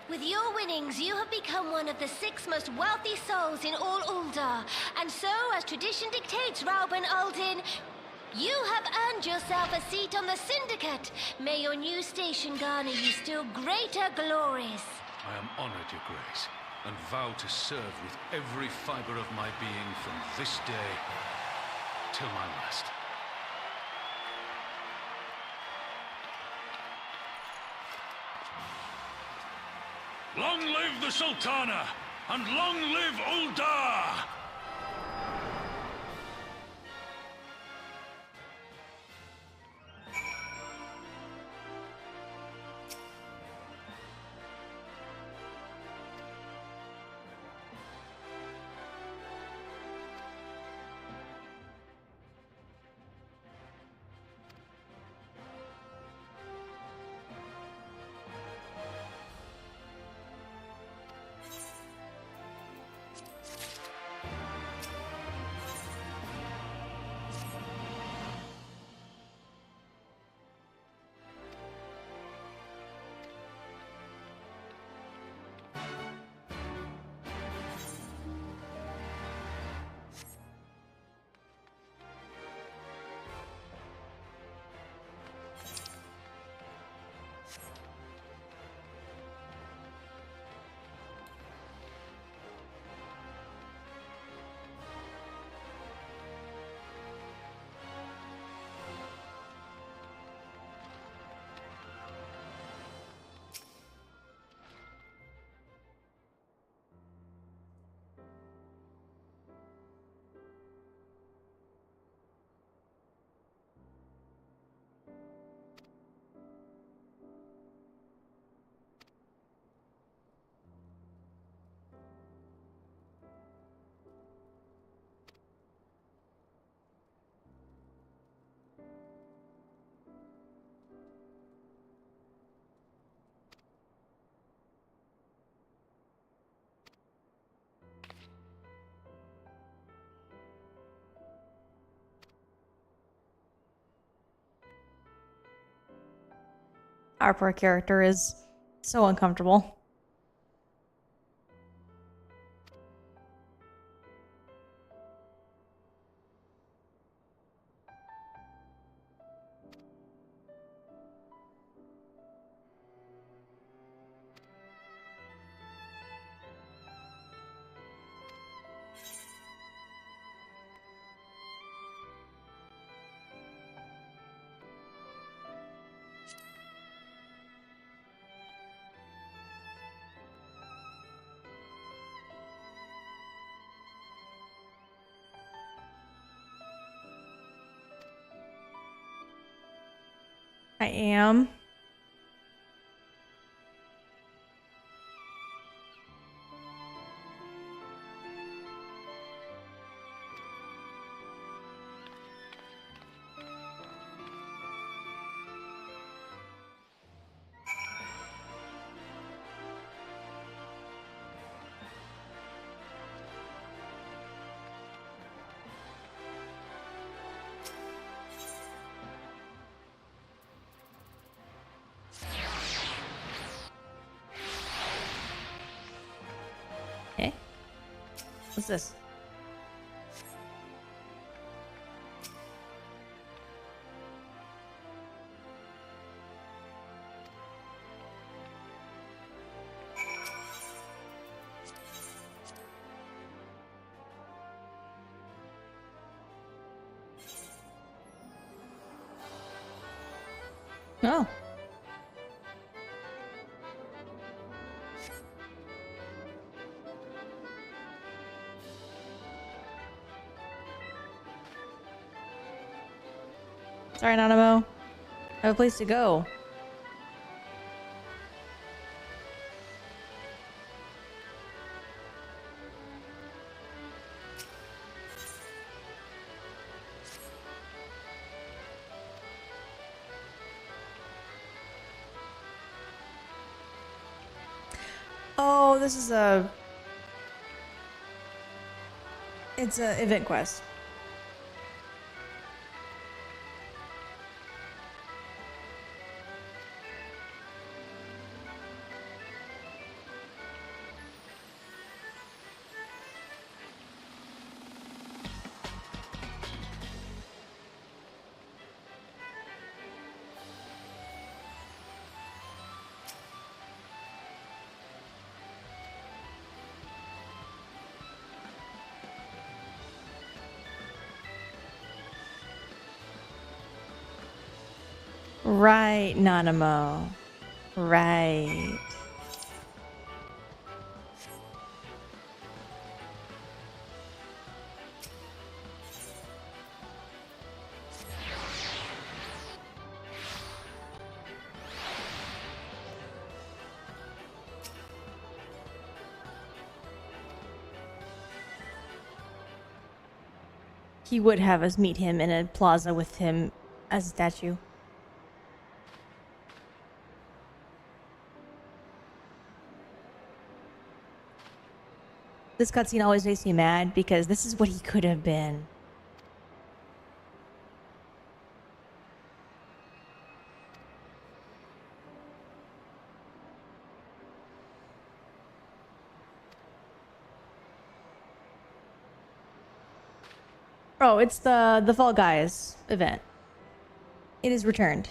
With your winnings, you have become one of the 6 most wealthy souls in all Ul'dah. And so, as tradition dictates, Rauben Aldin, you have earned yourself a seat on the Syndicate. May your new station garner you still greater glories. I am honored, Your Grace, and vow to serve with every fiber of my being from this day till my last. Long live the Sultana, and long live Ul'dah! Our poor character is so uncomfortable. I am. Okay. What's this? Oh. Sorry, Nanamo. I have a place to go. Oh, this is a... It's a event quest. Right, Nanamo. Right. He would have us meet him in a plaza with him as a statue. This cutscene always makes me mad because this is what he could have been. Oh, it's the Fall Guys event. It is returned.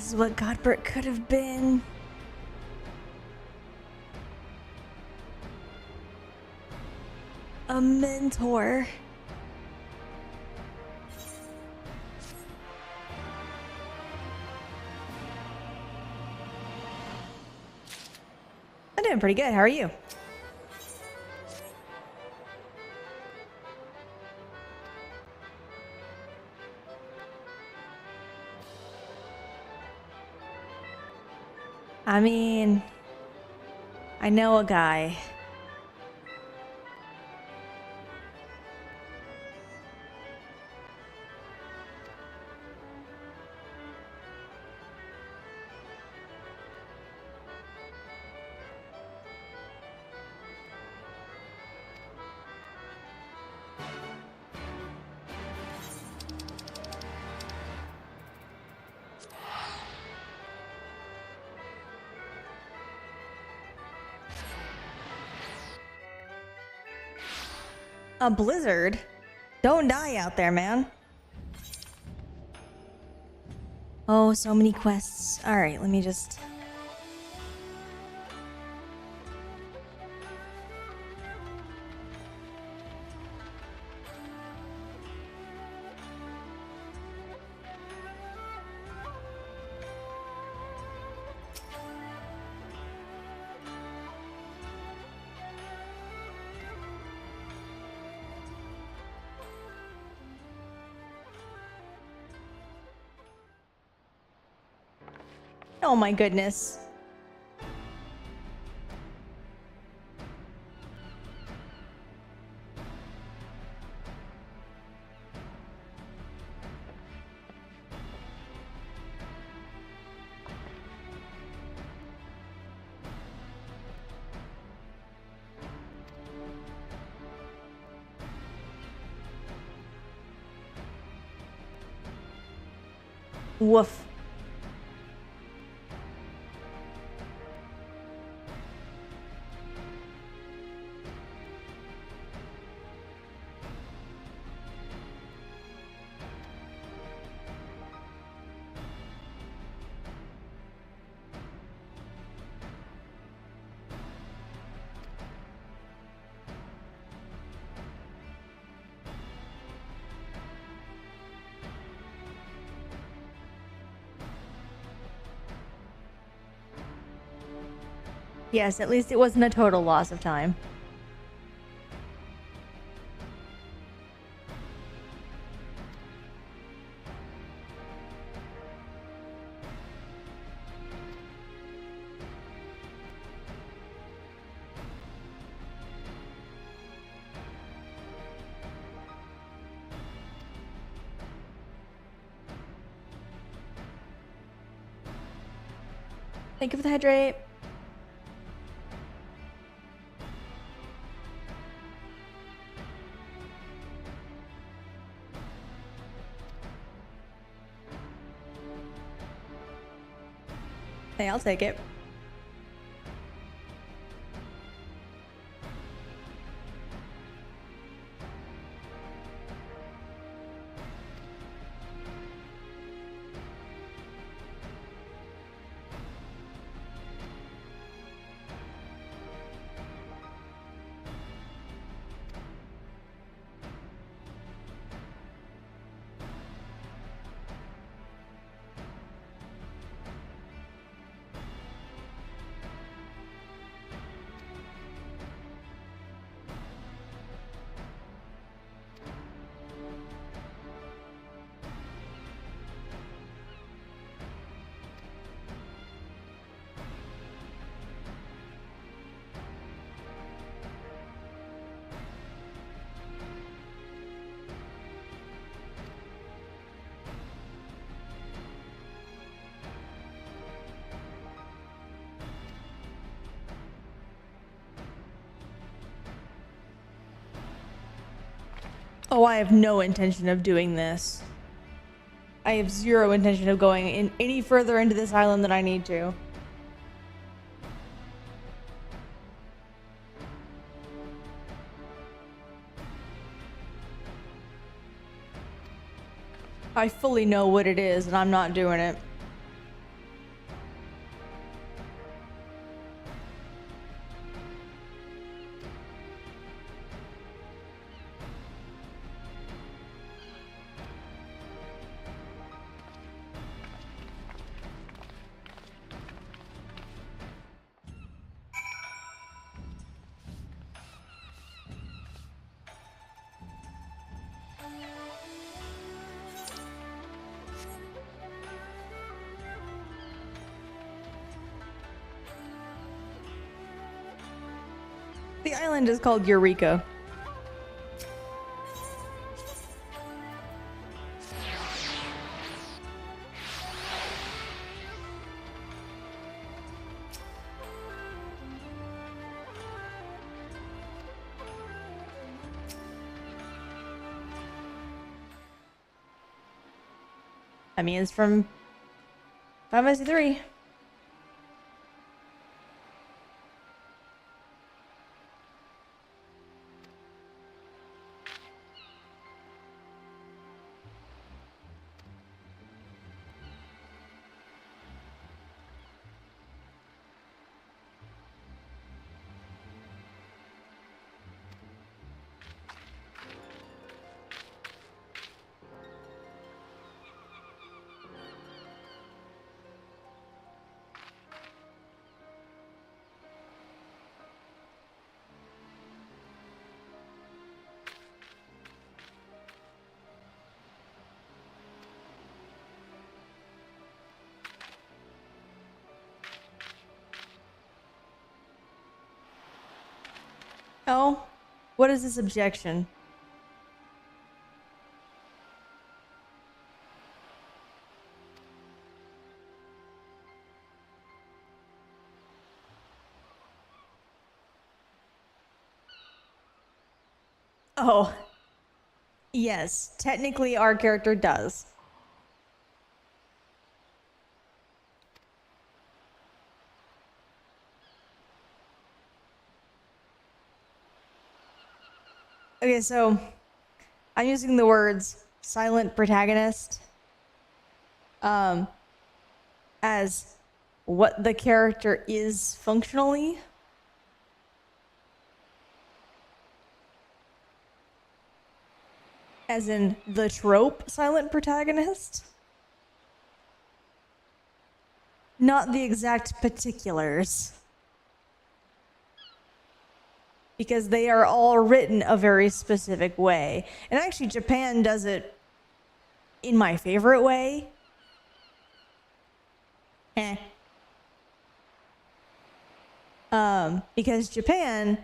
this is what Godbert could have been. A mentor. I'm doing pretty good. How are you? I mean, I know a guy. A blizzard? Don't die out there, man. Oh, so many quests. All right, let me just... Oh my goodness. Woof. Yes, at least it wasn't a total loss of time. Thank you for the hydrate. Hey, I'll take it. Oh, I have no intention of doing this. I have zero intention of going in any further into this island than I need to. I fully know what it is, and I'm not doing it. The island is called Eureka. I mean, it's from Final Fantasy 3. Oh, what is this objection? Oh, yes, technically our character does. Okay, so I'm using the words silent protagonist as what the character is functionally. As in the trope silent protagonist. Not the exact particulars. Because they are all written a very specific way. And actually, Japan does it in my favorite way. Because Japan,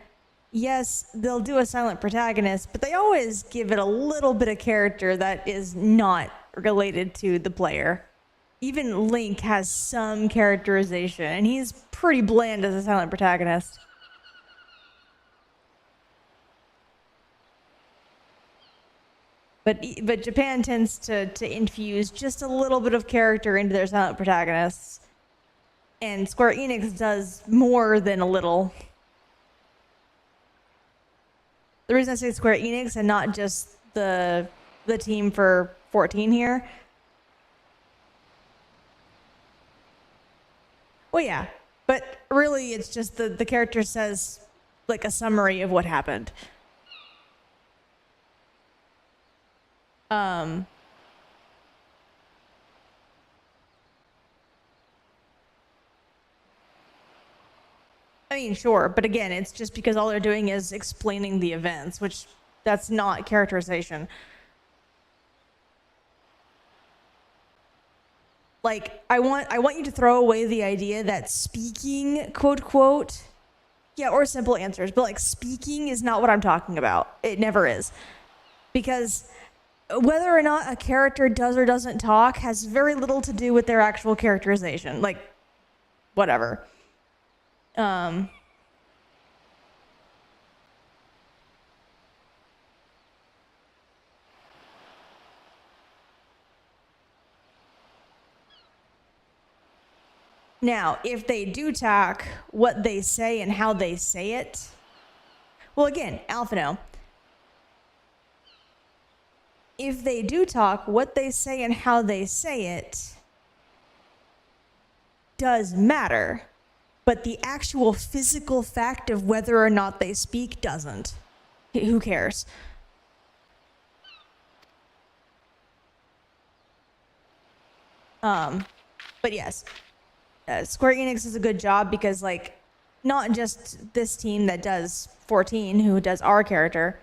yes, they'll do a silent protagonist, but they always give it a little bit of character that is not related to the player. Even Link has some characterization, and he's pretty bland as a silent protagonist. But Japan tends to infuse just a little bit of character into their silent protagonists. And Square Enix does more than a little. The reason I say Square Enix and not just the team for 14 here. Well, yeah. But really, it's just the character says like a summary of what happened. I mean, sure, but again, it's just because all they're doing is explaining the events, which that's not characterization. Like, I want you to throw away the idea that speaking, quote, quote, yeah, or simple answers, but like speaking is not what I'm talking about. It never is. Because whether or not a character does or doesn't talk has very little to do with their actual characterization. Like, whatever. Now, if they do talk, what they say and how they say it, well, again, Alphino. If they do talk, what they say and how they say it does matter, but the actual physical fact of whether or not they speak doesn't. Who cares? But yes, Square Enix does a good job because, like, not just this team that does 14, who does our character,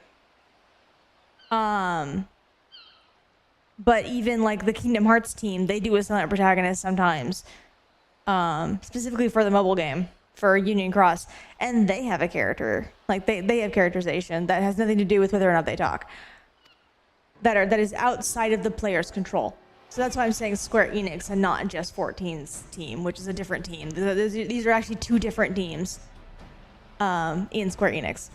but even like the Kingdom Hearts team, they do a silent protagonist sometimes, specifically for the mobile game, for Union Cross, and they have a character Like they have characterization that has nothing to do with whether or not they talk. That is outside of the player's control. So that's why I'm saying Square Enix and not just 14's team, which is a different team. These are actually two different teams in Square Enix.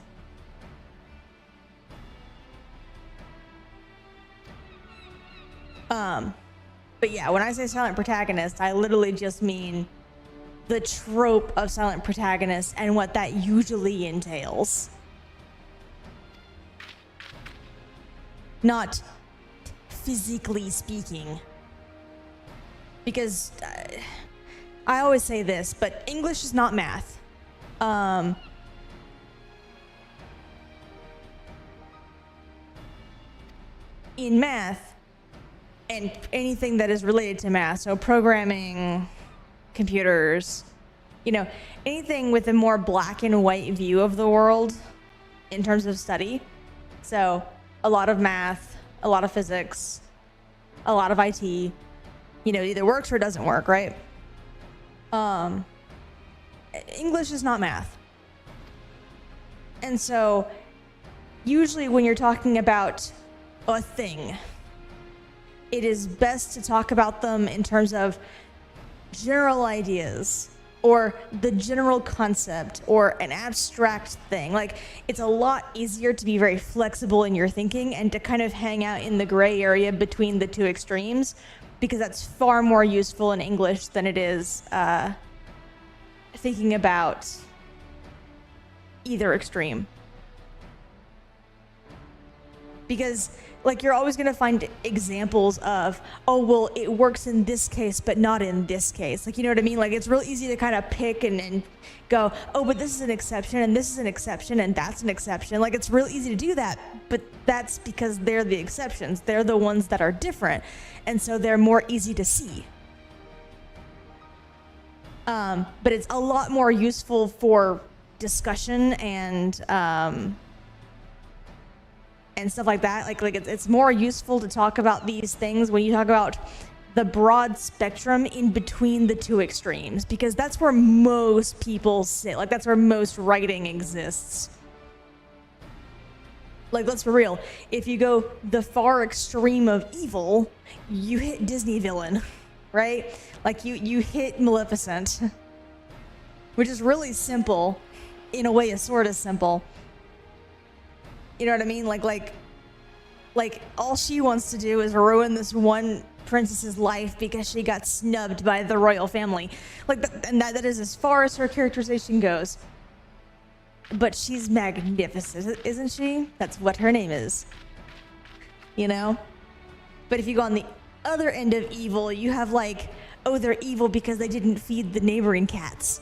But yeah, when I say silent protagonist, I literally just mean the trope of silent protagonist and what that usually entails. Not physically speaking. Because I always say this, but English is not math. In math, and anything that is related to math, so programming, computers, you know, anything with a more black and white view of the world in terms of study. So a lot of math, a lot of physics, a lot of IT, you know, either works or doesn't work, right? English is not math. And so usually when you're talking about a thing, it is best to talk about them in terms of general ideas or the general concept or an abstract thing. Like, it's a lot easier to be very flexible in your thinking and to kind of hang out in the gray area between the two extremes, because that's far more useful in English than it is thinking about either extreme. Because like, you're always going to find examples of, oh, well, it works in this case, but not in this case. Like, you know what I mean? Like, it's real easy to kind of pick and go, oh, but this is an exception, and this is an exception, and that's an exception. Like, it's real easy to do that, but that's because they're the exceptions. They're the ones that are different, and so they're more easy to see. But it's a lot more useful for discussion and stuff like that. Like it's more useful to talk about these things when you talk about the broad spectrum in between the two extremes, because that's where most people sit. Like, that's where most writing exists. Like, let's be real. If you go the far extreme of evil, you hit Disney villain, right? Like, you hit Maleficent, which is really simple. In a way, is sort of simple. You know what I mean? Like all she wants to do is ruin this one princess's life because she got snubbed by the royal family. Like, and that is as far as her characterization goes. But she's magnificent, isn't she? That's what her name is. You know? But if you go on the other end of evil, you have like, oh, they're evil because they didn't feed the neighboring cats.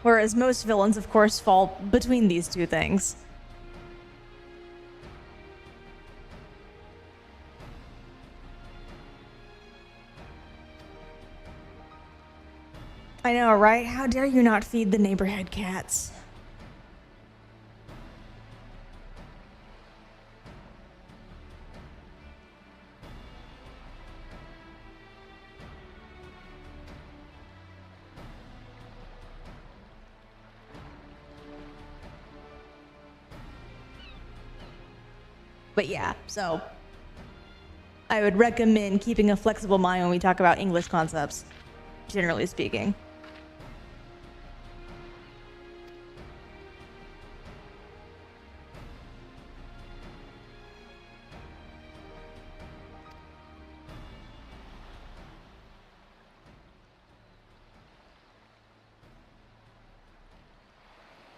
Whereas most villains, of course, fall between these two things. I know, right? How dare you not feed the neighborhood cats? But yeah, so I would recommend keeping a flexible mind when we talk about English concepts, generally speaking.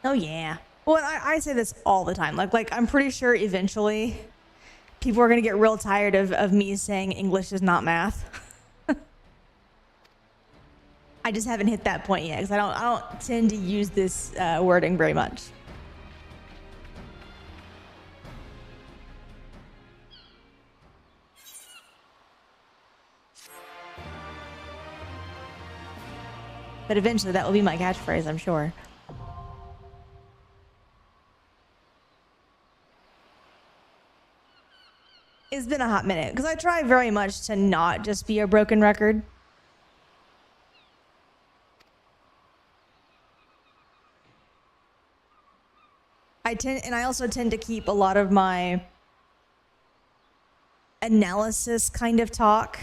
Oh yeah. Well, I say this all the time. Like I'm pretty sure eventually people are going to get real tired of me saying English is not math. I just haven't hit that point yet because I don't tend to use this wording very much. But eventually that will be my catchphrase, I'm sure. It's been a hot minute because I try very much to not just be a broken record. I also tend to keep a lot of my analysis kind of talk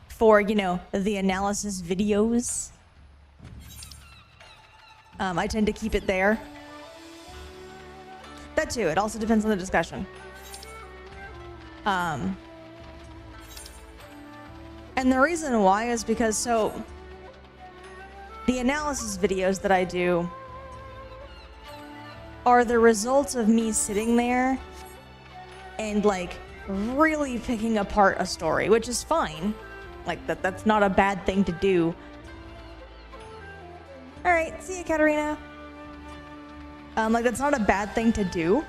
for, you know, the analysis videos. I tend to keep it there. That too, it also depends on the discussion. And the reason why is because, so, the analysis videos that I do are the results of me sitting there and, like, really picking apart a story, which is fine. Like, that's not a bad thing to do. All right, see you, Katarina. Like, that's not a bad thing to do,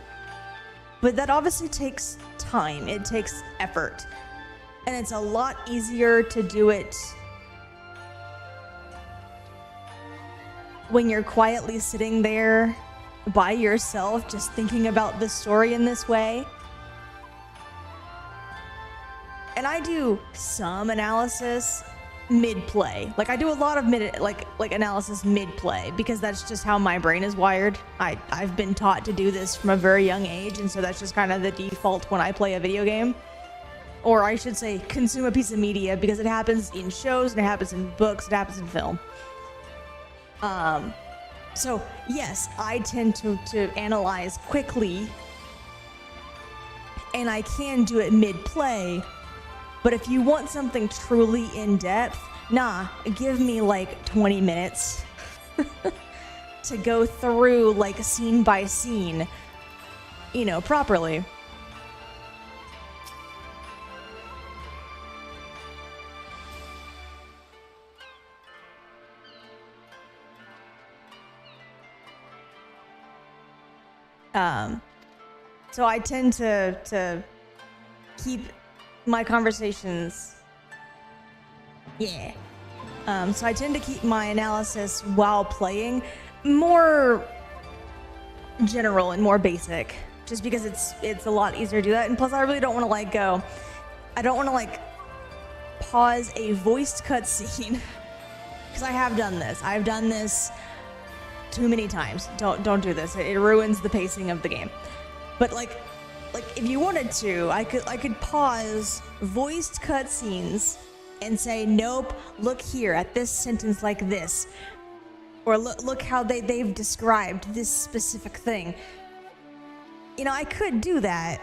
but that obviously takes time. It takes effort, and it's a lot easier to do it when you're quietly sitting there by yourself, just thinking about the story in this way. And I do some analysis mid-play. Like, I do a lot of analysis mid-play because that's just how my brain is wired. I've been taught to do this from a very young age, and so that's just kind of the default when I play a video game. Or I should say consume a piece of media, because it happens in shows, and it happens in books, it happens in film. So yes, I tend to analyze quickly, and I can do it mid-play. But if you want something truly in-depth, nah, give me like 20 minutes to go through, like, scene by scene, you know, properly. So I tend to keep my conversations, so I tend to keep my analysis while playing more general and more basic, just because it's a lot easier to do that. And plus, I really don't want to I don't want to pause a voiced cutscene, because I have done this. I've done this too many times. Don't do this. It ruins the pacing of the game. But like if you wanted to, I could pause voiced cutscenes and say, nope, look here at this sentence like this, or look how they've described this specific thing. You know, I could do that,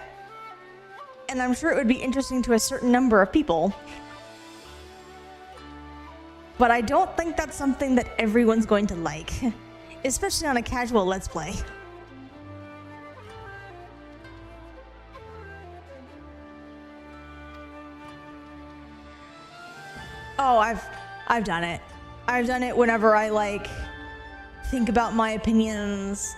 and I'm sure it would be interesting to a certain number of people. But I don't think that's something that everyone's going to like, especially on a casual Let's Play. Oh, I've done it. I've done it whenever I think about my opinions.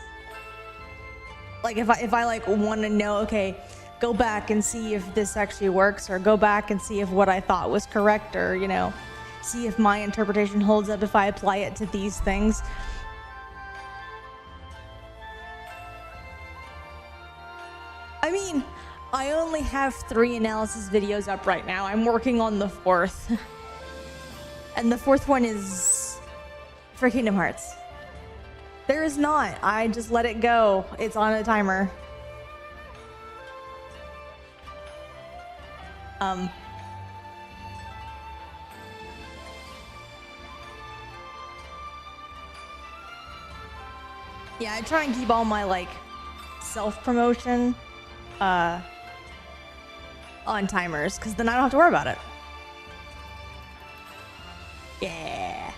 Like if I want to know, okay, go back and see if this actually works, or go back and see if what I thought was correct, or, you know, see if my interpretation holds up if I apply it to these things. I mean, I only have 3 analysis videos up right now. I'm working on the 4th. And the 4th one is for Kingdom Hearts. There is not. I just let it go. It's on a timer. Yeah, I try and keep all my self-promotion on timers, because then I don't have to worry about it. Yeah.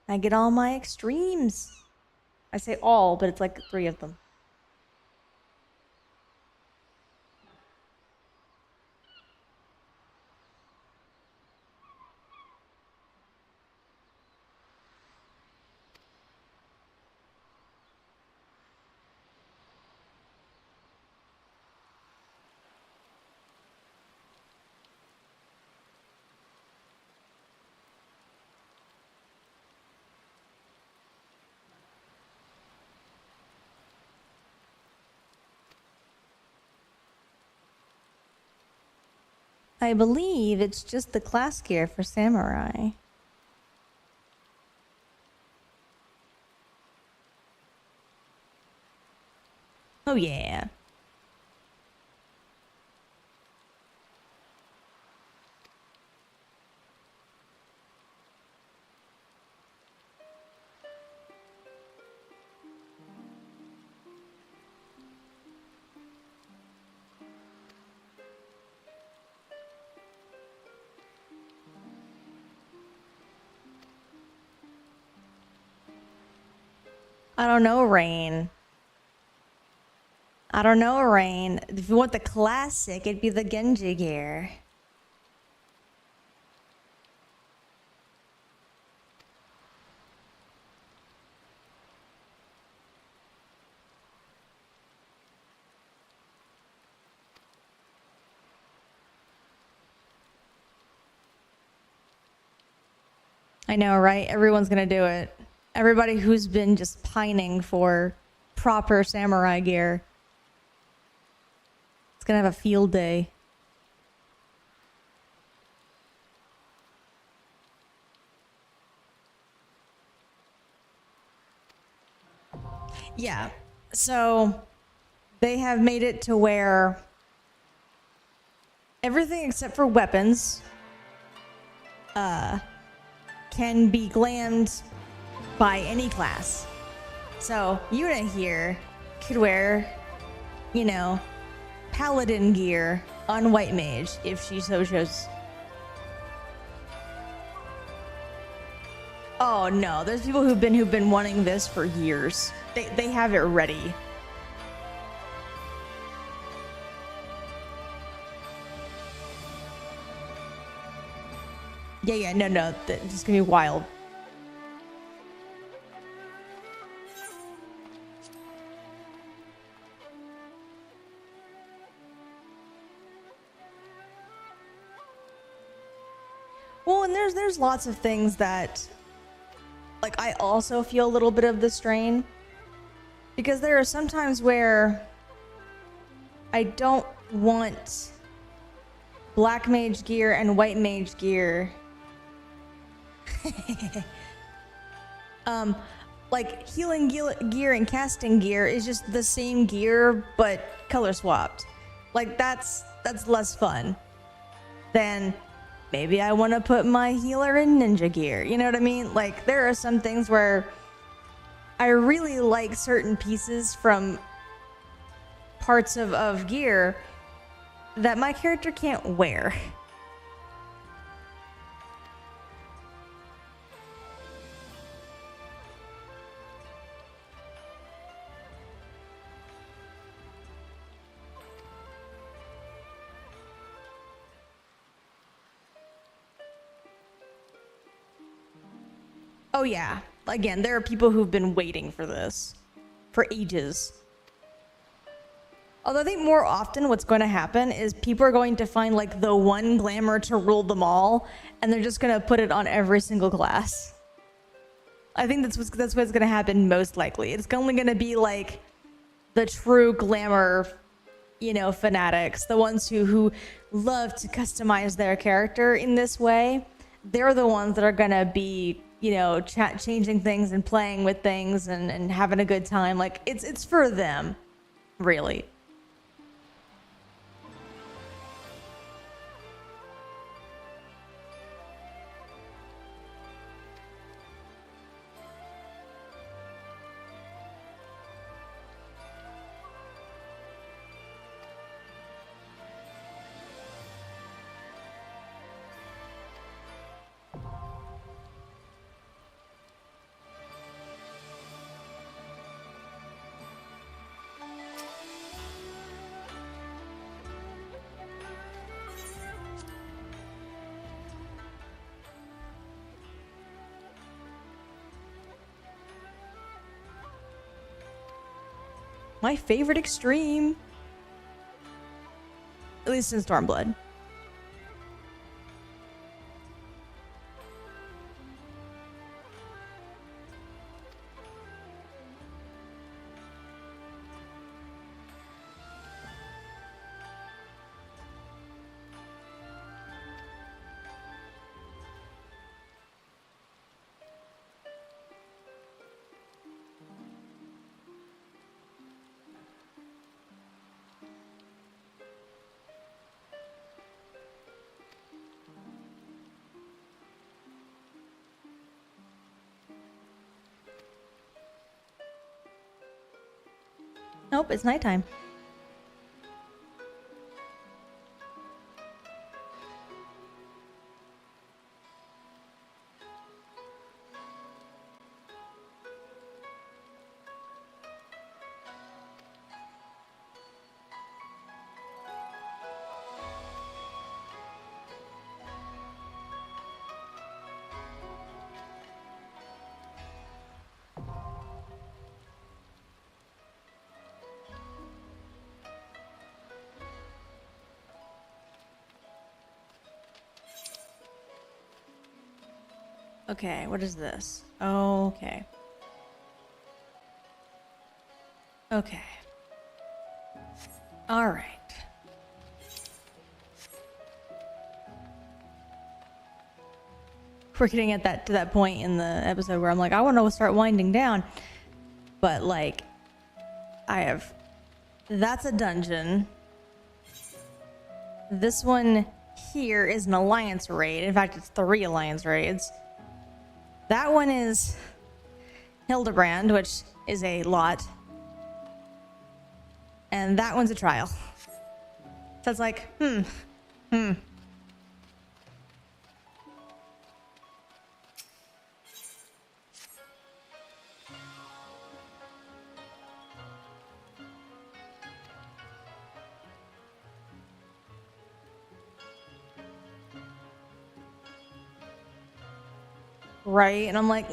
I get all my extremes. I say all, but it's like 3 of them. I believe it's just the class gear for samurai. Oh yeah. I don't know, Rain. I don't know, Rain. If you want the classic, it'd be the Genji gear. I know, right? Everyone's gonna do it. Everybody who's been just pining for proper samurai gear. It's gonna have a field day. Yeah, so they have made it to where everything except for weapons can be glammed by any class. So Yuna here could wear, you know, paladin gear on white mage if she so chose. Oh no, there's people who've been wanting this for years. They have it ready. Yeah, no, this is gonna be wild. Well, and there's lots of things that, like, I also feel a little bit of the strain, because there are some times where I don't want black mage gear and white mage gear. Like healing gear and casting gear is just the same gear but color swapped. Like that's less fun than maybe I want to put my healer in ninja gear. You know what I mean? Like there are some things where I really like certain pieces from parts of gear that my character can't wear. Oh yeah. Again, there are people who've been waiting for this for ages. Although I think more often what's going to happen is people are going to find like the one glamour to rule them all, and they're just going to put it on every single class. I think that's what's going to happen most likely. It's only going to be like the true glamour, you know, fanatics, the ones who love to customize their character in this way. They're the ones that are going to be, you know, changing things and playing with things and having a good time. Like it's for them, really. My favorite extreme. At least in Stormblood. Nope, it's nighttime. Okay, what is this? Okay. Okay. All right. We're getting at that point in the episode where I'm like, I want to start winding down, but like, that's a dungeon. This one here is an alliance raid. In fact, it's 3 alliance raids. That one is Hildebrand, which is a lot. And that one's a trial. So it's like, Right, and I'm like,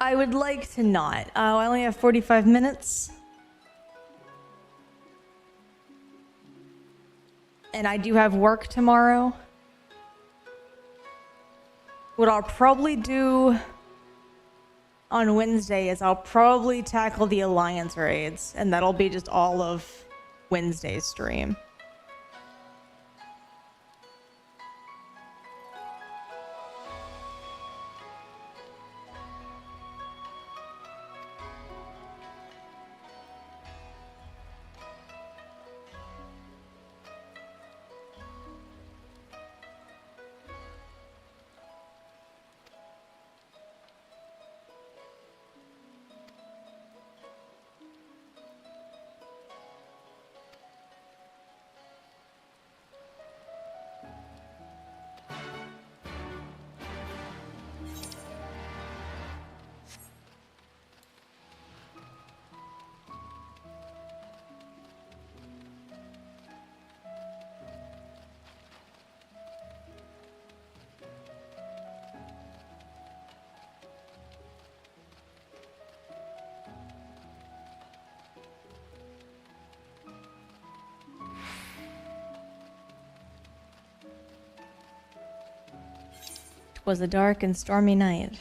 I would like to not. I only have 45 minutes. And I do have work tomorrow. What I'll probably do on Wednesday is I'll probably tackle the alliance raids, and that'll be just all of Wednesday's stream. Was a dark and stormy night.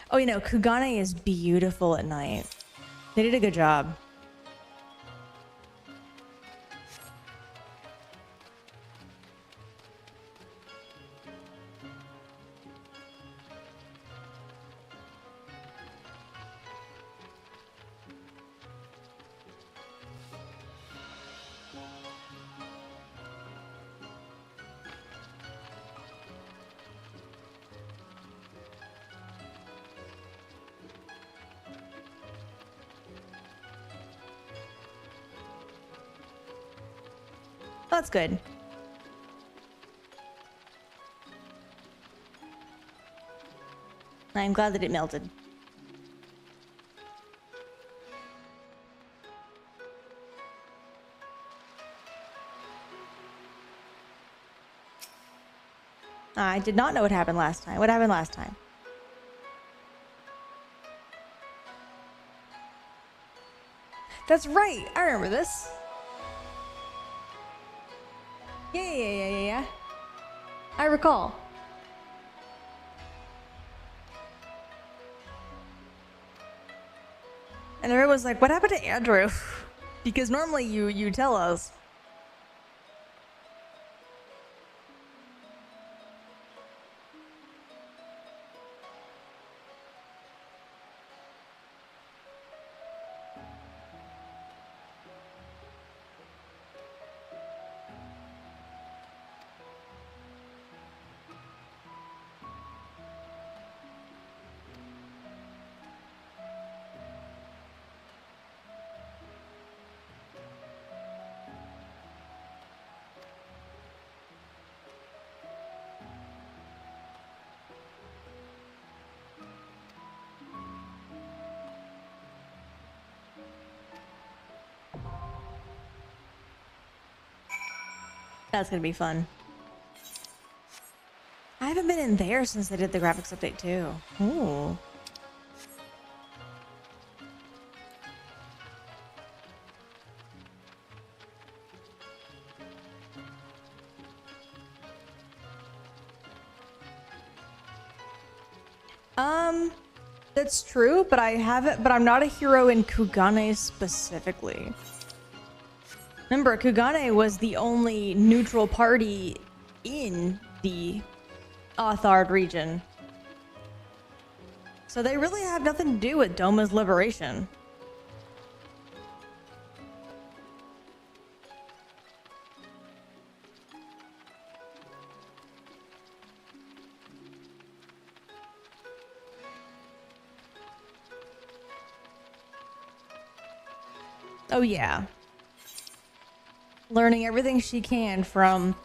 Oh, you know, Kugane is beautiful at night. They did a good job. That's good. I'm glad that it melted. I did not know what happened last time. What happened last time? That's right. I remember this. Yeah. I recall. And everyone's like, what happened to Andrew? Because normally you tell us. That's gonna be fun. I haven't been in there since they did the graphics update too. Ooh. That's true, but I'm not a hero in Kugane specifically. Remember, Kugane was the only neutral party in the Authard region. So they really have nothing to do with Doma's liberation. Oh yeah. Learning everything she can from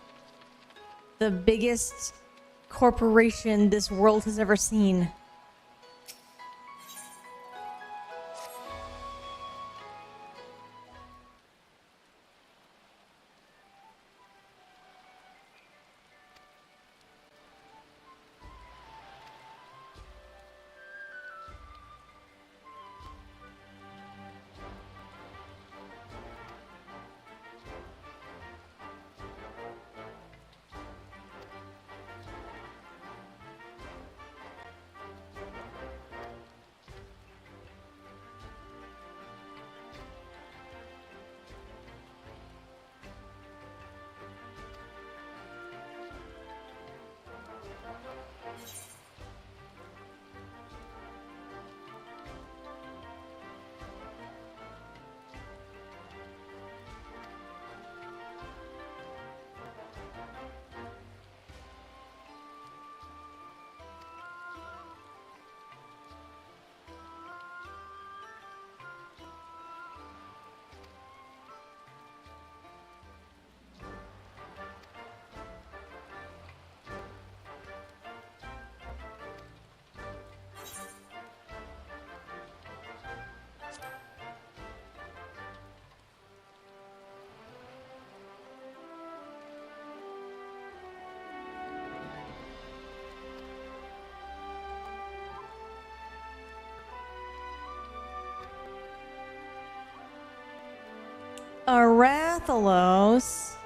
the biggest corporation this world has ever seen. Arathalos.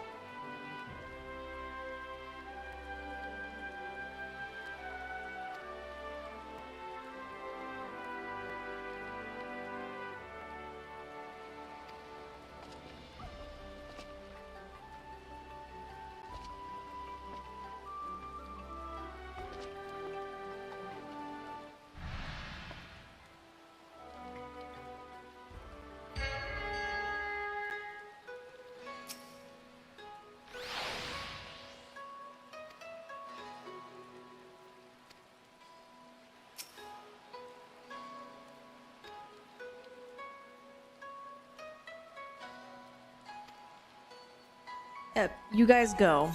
Yep, you guys go.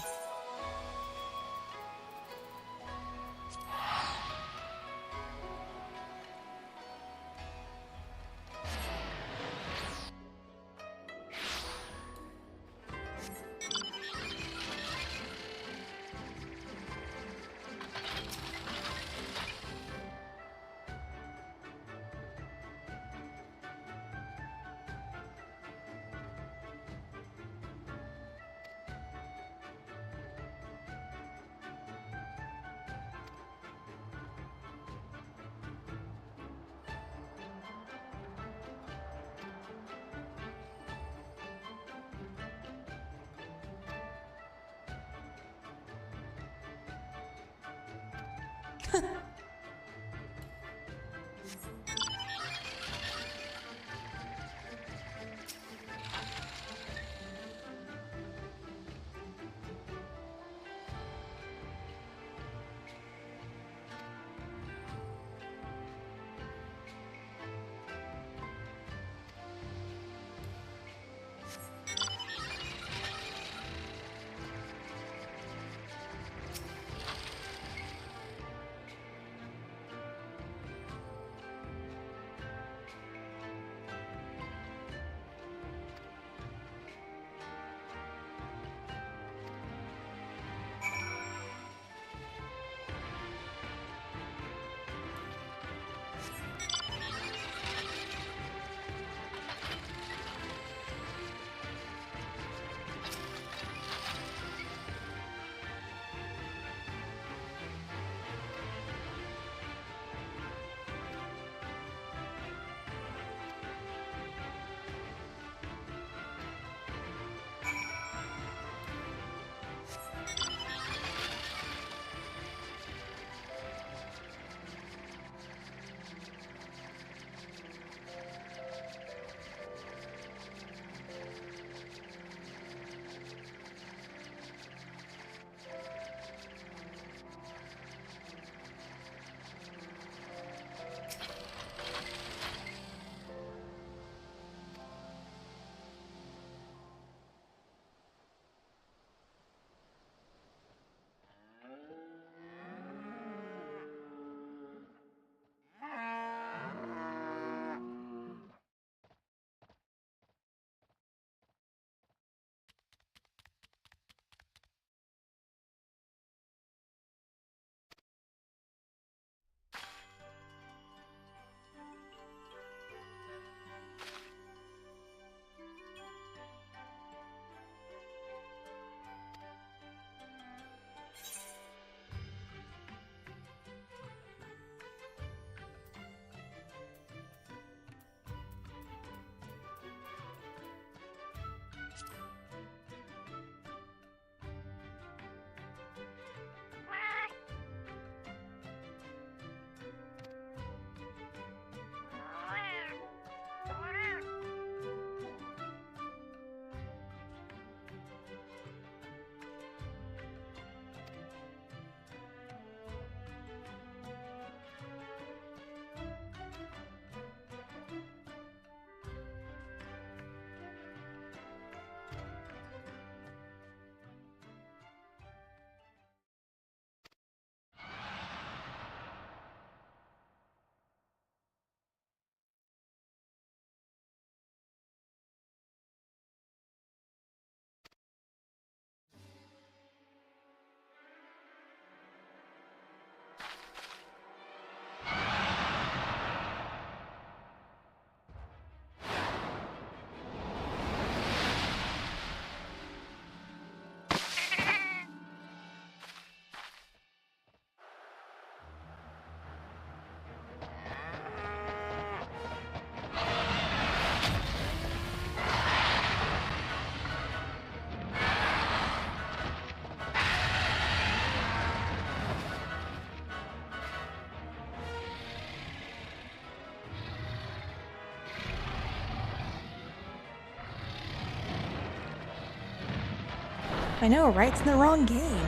I know, right? It's in the wrong game.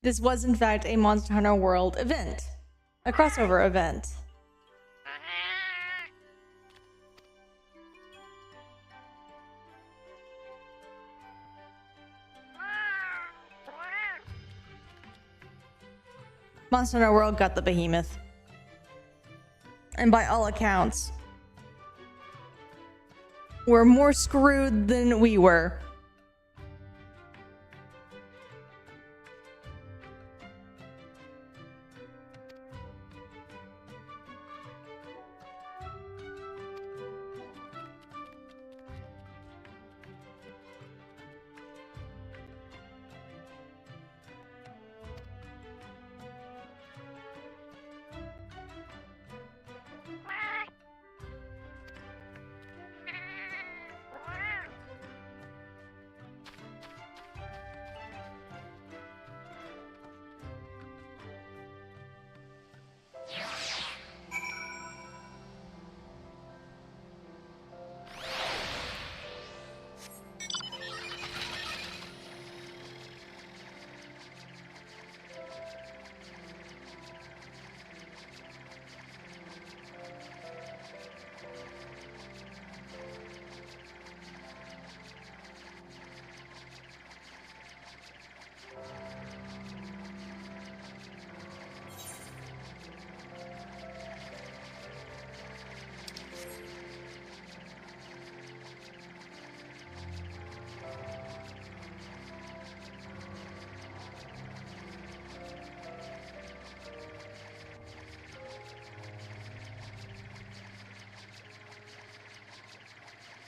This was, in fact, a Monster Hunter World event. A crossover event. Monster Hunter World got the behemoth. And by all accounts, we're more screwed than we were.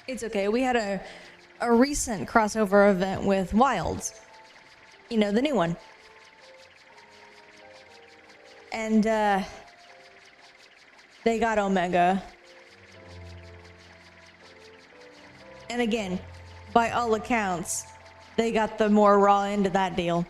It's okay. We had a recent crossover event with Wilds. You know, the new one. And they got Omega. And again, by all accounts, they got the more raw end of that deal.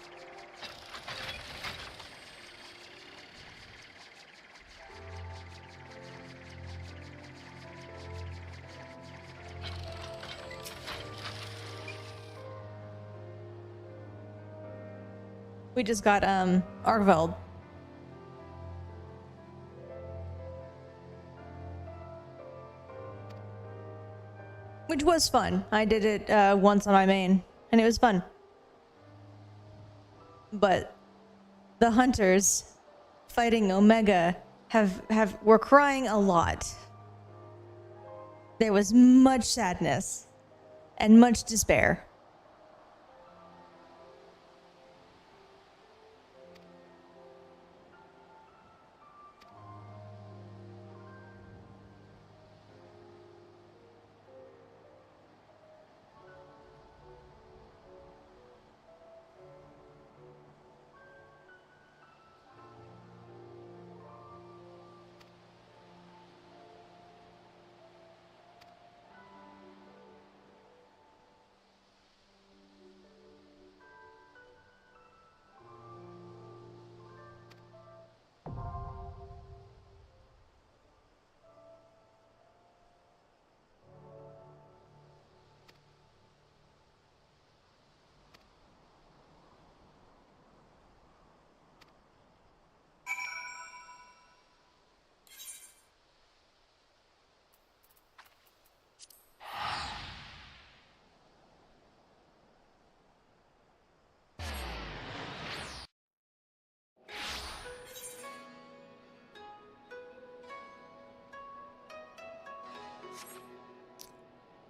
We just got Arveld. Which was fun. I did it once on my main, and it was fun. But the hunters fighting Omega were crying a lot. There was much sadness and much despair.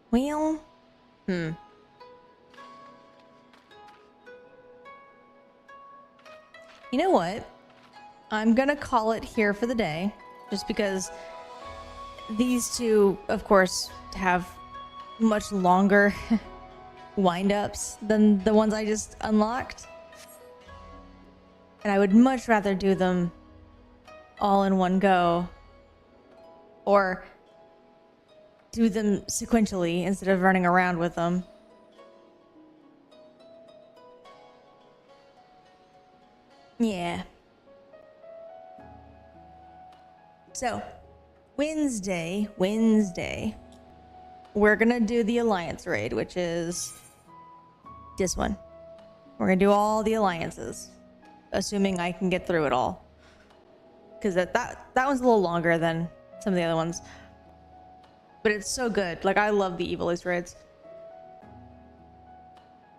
Well, You know what? I'm gonna call it here for the day, just because these two, of course, have much longer wind-ups than the ones I just unlocked. And I would much rather do them all in one go, or do them sequentially instead of running around with them. Yeah. So, Wednesday, we're gonna do the Alliance raid, which is this one. We're gonna do all the alliances, assuming I can get through it all. Because that one's a little longer than some of the other ones. But it's so good. Like, I love the Evil East raids.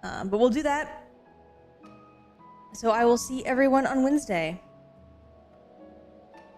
But we'll do that. So I will see everyone on Wednesday.